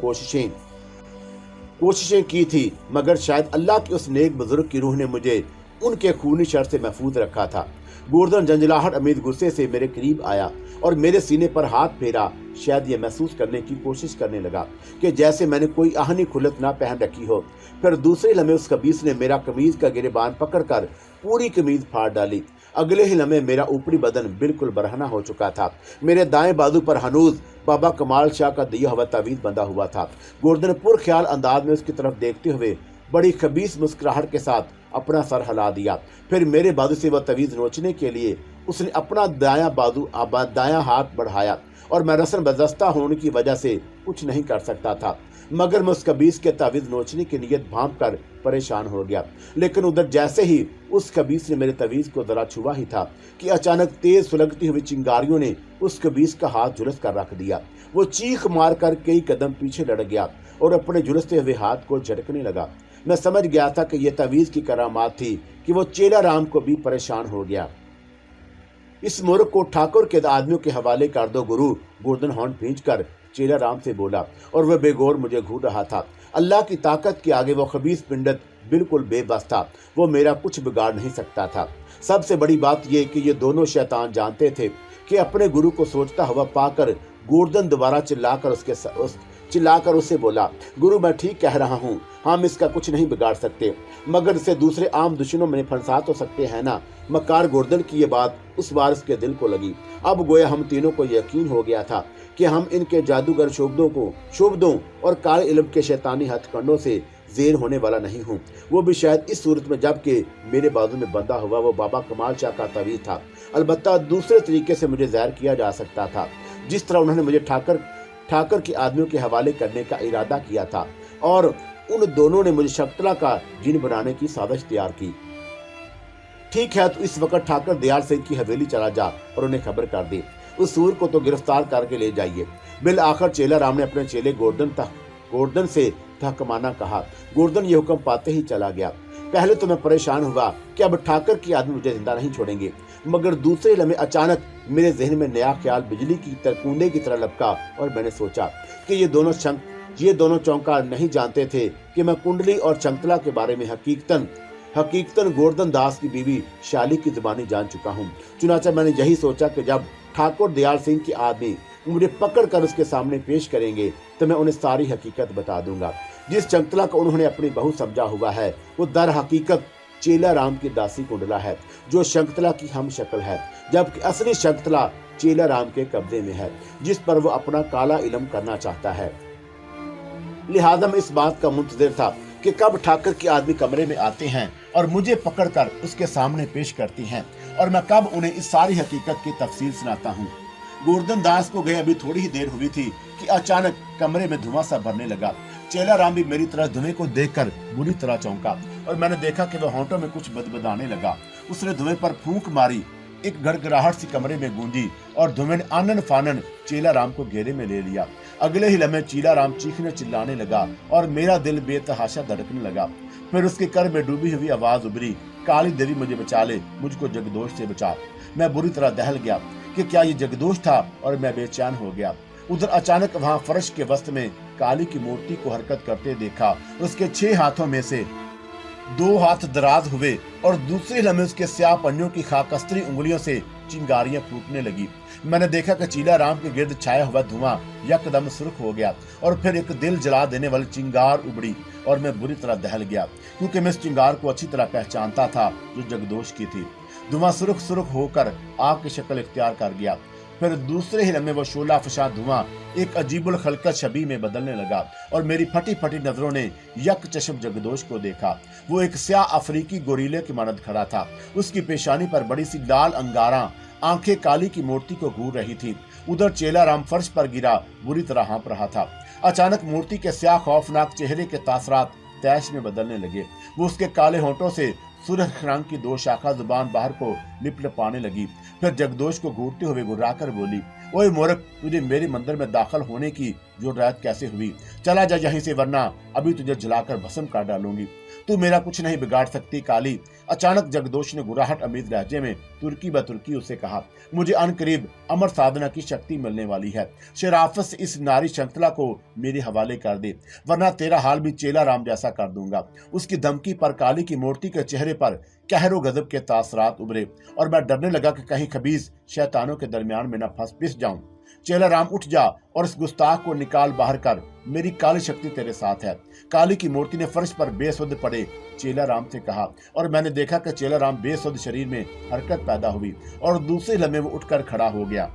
कोशिशें की थी, मगर शायद अल्लाह के उस नेक बुजुर्ग की रूह ने मुझे उनके खूनी शर से महफूज रखा था। गोर्दन झंझलाहट अमीद गुस्से से मेरे करीब आया और मेरे सीने पर हाथ फेरा। शायद ये महसूस करने की कोशिश करने लगा कि जैसे मैंने कोई आहनी खुलत ना पहन रखी हो। फिर दूसरे लम्हे उस खबीस ने मेरा कमीज का गिरेबान पकड़कर पूरी कमीज फाड़ डाली। अगले ही लम्हे मेरा ऊपरी बदन बिल्कुल बरहना हो चुका था। मेरे दाएं बाजू पर हनूज बाबा कमाल शाह का दिया हुआ तावीज बंधा हुआ था। गोर्दन पुरख्याल अंदाज में उसकी तरफ देखते हुए बड़ी खबीस मुस्कुराहट के साथ अपना सर हिला दिया। फिर मेरे बाजू से वह तवीज नोचने के लिए उसने अपना दायां हाथ बढ़ाया और मैं रस्म बदस्ता होने की वजह से कुछ नहीं कर सकता था, मगर मैं उस खबीस के तावीज नोचने की नीयत भांप कर परेशान हो गया। लेकिन उधर जैसे ही उस खबीस ने मेरे तवीज को जरा छुआ ही था कि अचानक तेज सुलगती हुई चिंगारियों ने उस खबीस का हाथ झुलस कर रख दिया। वो चीख मार कर कई कदम पीछे लड़ गया और अपने झुलसते हुए हाथ को झटकने लगा। मैं समझ गया था कि यह तवीज की करामात थी कि वो चेला राम को भी परेशान हो गया। इस मूर्ख को ठाकुर के आदमियों के हवाले कर दो गुरु, गोर्दन हॉर्न भींचकर चेला राम से बोला और वह बेगौर मुझे घूर रहा था। अल्लाह की ताकत के आगे वो खबीस पिंडत बिल्कुल बेबस था। वो मेरा कुछ बिगाड़ नहीं सकता था। सबसे बड़ी बात यह कि ये दोनों शैतान जानते थे कि अपने गुरु को सोचता हुआ पाकर गोर्दन दोबारा चिल्लाकर उससे बोला, गुरु मैं ठीक कह रहा हूँ, हम इसका कुछ नहीं बिगाड़ सकते, मगर इसे दूसरे आम दुश्मनों में फंसा तो सकते हैं ना। मकार गोर्दन की ये बात उस बार उसके दिल को लगी। अब गोया हम तीनों को यकीन हो गया था कि हम इनके जादूगर शोभदों और काले इल्म के शैतानी हथकंडों से जेर होने वाला नहीं हूँ। वो भी शायद इस सूरत में जबकि मेरे बाजू में बंधा हुआ वो बाबा कमाल शाह का तवीज था। अलबत्ता दूसरे तरीके से मुझे ज़ाहिर किया जा सकता था, जिस तरह उन्होंने मुझे ठाकर के आदमियों के हवाले करने का इरादा किया था और उन दोनों ने मुझे शक्तला का जिन बनाने की साजिश तैयार की। ठीक है, तो इस वक्त ठाकर दयाल सिंह की हवेली चला जा और उन्हें खबर कर दी। उस सूर को तो गिरफ्तार करके ले जाइए। बिल आखिर चेला राम ने अपने चेले गोर्दन से थकमाना कहा। गोर्दन ये हुक्म पाते ही चला गया। पहले तो मैं परेशान हुआ कि अब ठाकर के आदमी मुझे जिंदा नहीं छोड़ेंगे, मगर दूसरे लम्हे अचानक मेरे जहन में नया ख्याल बिजली की तरकूंडे की तरह लपका और मैंने सोचा कि ये दोनों चौंका नहीं जानते थे कि मैं कुंडली और चंकतला के बारे में हकीकतन गोर्दन दास की बीवी शाली की जुबानी जान चुका हूँ। चुनाचा मैंने यही सोचा कि जब ठाकुर दयाल सिंह के आदमी मुझे पकड़ कर उसके सामने पेश करेंगे तो मैं उन्हें सारी हकीकत बता दूंगा। जिस चंकतला को उन्होंने अपनी बहू समझा हुआ है वो दर हकीकत चेला राम की दासी कुंडला है, जो शंकतला की हम शक्ल है, जबकि असली शंकतला चेला राम के कब्जे में है, जिस पर वो अपना काला इल्म करना चाहता है। लिहाजा मैं इस बात का मुंतजिर था कि कब ठाकर के आदमी कमरे में आते हैं और मुझे पकड़कर उसके सामने पेश करती हैं और मैं कब उन्हें इस सारी हकीकत की तफसील सुनाता हूँ। गोर्दन दास को गए अभी थोड़ी ही देर हुई थी कि अचानक कमरे में धुआं सा भरने लगा। चेला राम भी मेरी तरह धुएं को देखकर बुरी तरह चौंका और मैंने देखा कि वह होंठों में कुछ बदबदाने लगा। उसने धुएं पर फूंक मारी। एक गड़गड़ाहट सी कमरे में गूंजी और धुएं ने आनन फानन चेला राम को घेरे में ले लिया। अगले ही लम्हे चेला राम चीखने चिल्लाने लगा और मेरा दिल बेतहाशा धड़कने लगा। फिर उसके कर में डूबी हुई आवाज उभरी, काली देवी मुझे बचा ले, मुझको जगदोष से बचा। मैं बुरी तरह दहल गया कि क्या ये जगदोष था और मैं बेचैन हो गया। उधर अचानक वहां फर्श के वस्त में काली की मूर्ति को हरकत करते देखा। उसके 6 हाथों में से 2 हाथ दराज हुए और दूसरे लम्हे उसके स्याह पंजों की खाकस्तरी उंगलियों से चिंगारियां फूटने लगी। मैंने देखा कि चेला राम के गिर्द छाया हुआ धुआं यकदम सुर्ख हो गया और फिर एक दिल जला देने वाली चिंगार उबड़ी और मैं बुरी तरह दहल गया, क्योंकि मैं इस चिंगार को अच्छी तरह पहचानता था जो जगदोष की थी। धुआं सुर्ख होकर आग की शक्ल इख्तियार कर गया। फिर दूसरे ही लम्हे वो शोला फशा धुआं एक अजीबुल खलकत छवि में बदलने लगा और मेरी फटी फटी नजरों ने यक चश्म जगदोष को देखा। वो एक स्याह अफ्रीकी गोरीले की मानद खड़ा था। उसकी पेशानी पर बड़ी सी लाल अंगारा आंखें काली की मूर्ति को घूर रही थी। उधर चेला राम फर्श पर गिरा बुरी तरह हाँप रहा था। अचानक मूर्ति के स्याह खौफनाक चेहरे के तासरात तैश में बदलने लगे। वो उसके काले होंठों से सुर्ख रंग की 2 शाखा जुबान बाहर को लिपलपाने लगी। फिर जगदोष को घूरते हुए गुर्राकर बोली, ओए मूर्ख, तुझे मेरे मंदिर में दाखिल होने की जुर्रत कैसे हुई? चला जा यहीं से, वरना अभी तुझे जलाकर भस्म कर डालूंगी। तू मेरा कुछ नहीं बिगाड़ सकती काली। अचानक जगदोष ने गुर्राहट अमीज लहजे में तुर्की ब तुर्की उससे कहा, मुझे अनकरीब अमर साधना की शक्ति मिलने वाली है। शराफत से इस नारी शंखला को मेरे हवाले कर दे, वरना तेरा हाल भी चेला राम जैसा कर दूंगा। उसकी धमकी पर काली की मूर्ति के चेहरे पर कहरो गजब के तासरात उभरे और मैं डरने लगा कि कहीं खबीज शैतानों के दरमियान में न फंस पिस जाऊं। चेला राम उठ जा और इस गुस्ताख को निकाल बाहर कर, मेरी काली शक्ति तेरे साथ है। काली की मूर्ति ने फर्श पर बेसुध पड़े चेला राम से कहा और मैंने देखा कि चेला राम बेसुध शरीर में हरकत पैदा हुई और दूसरे लम्हे वो उठकर खड़ा हो गया।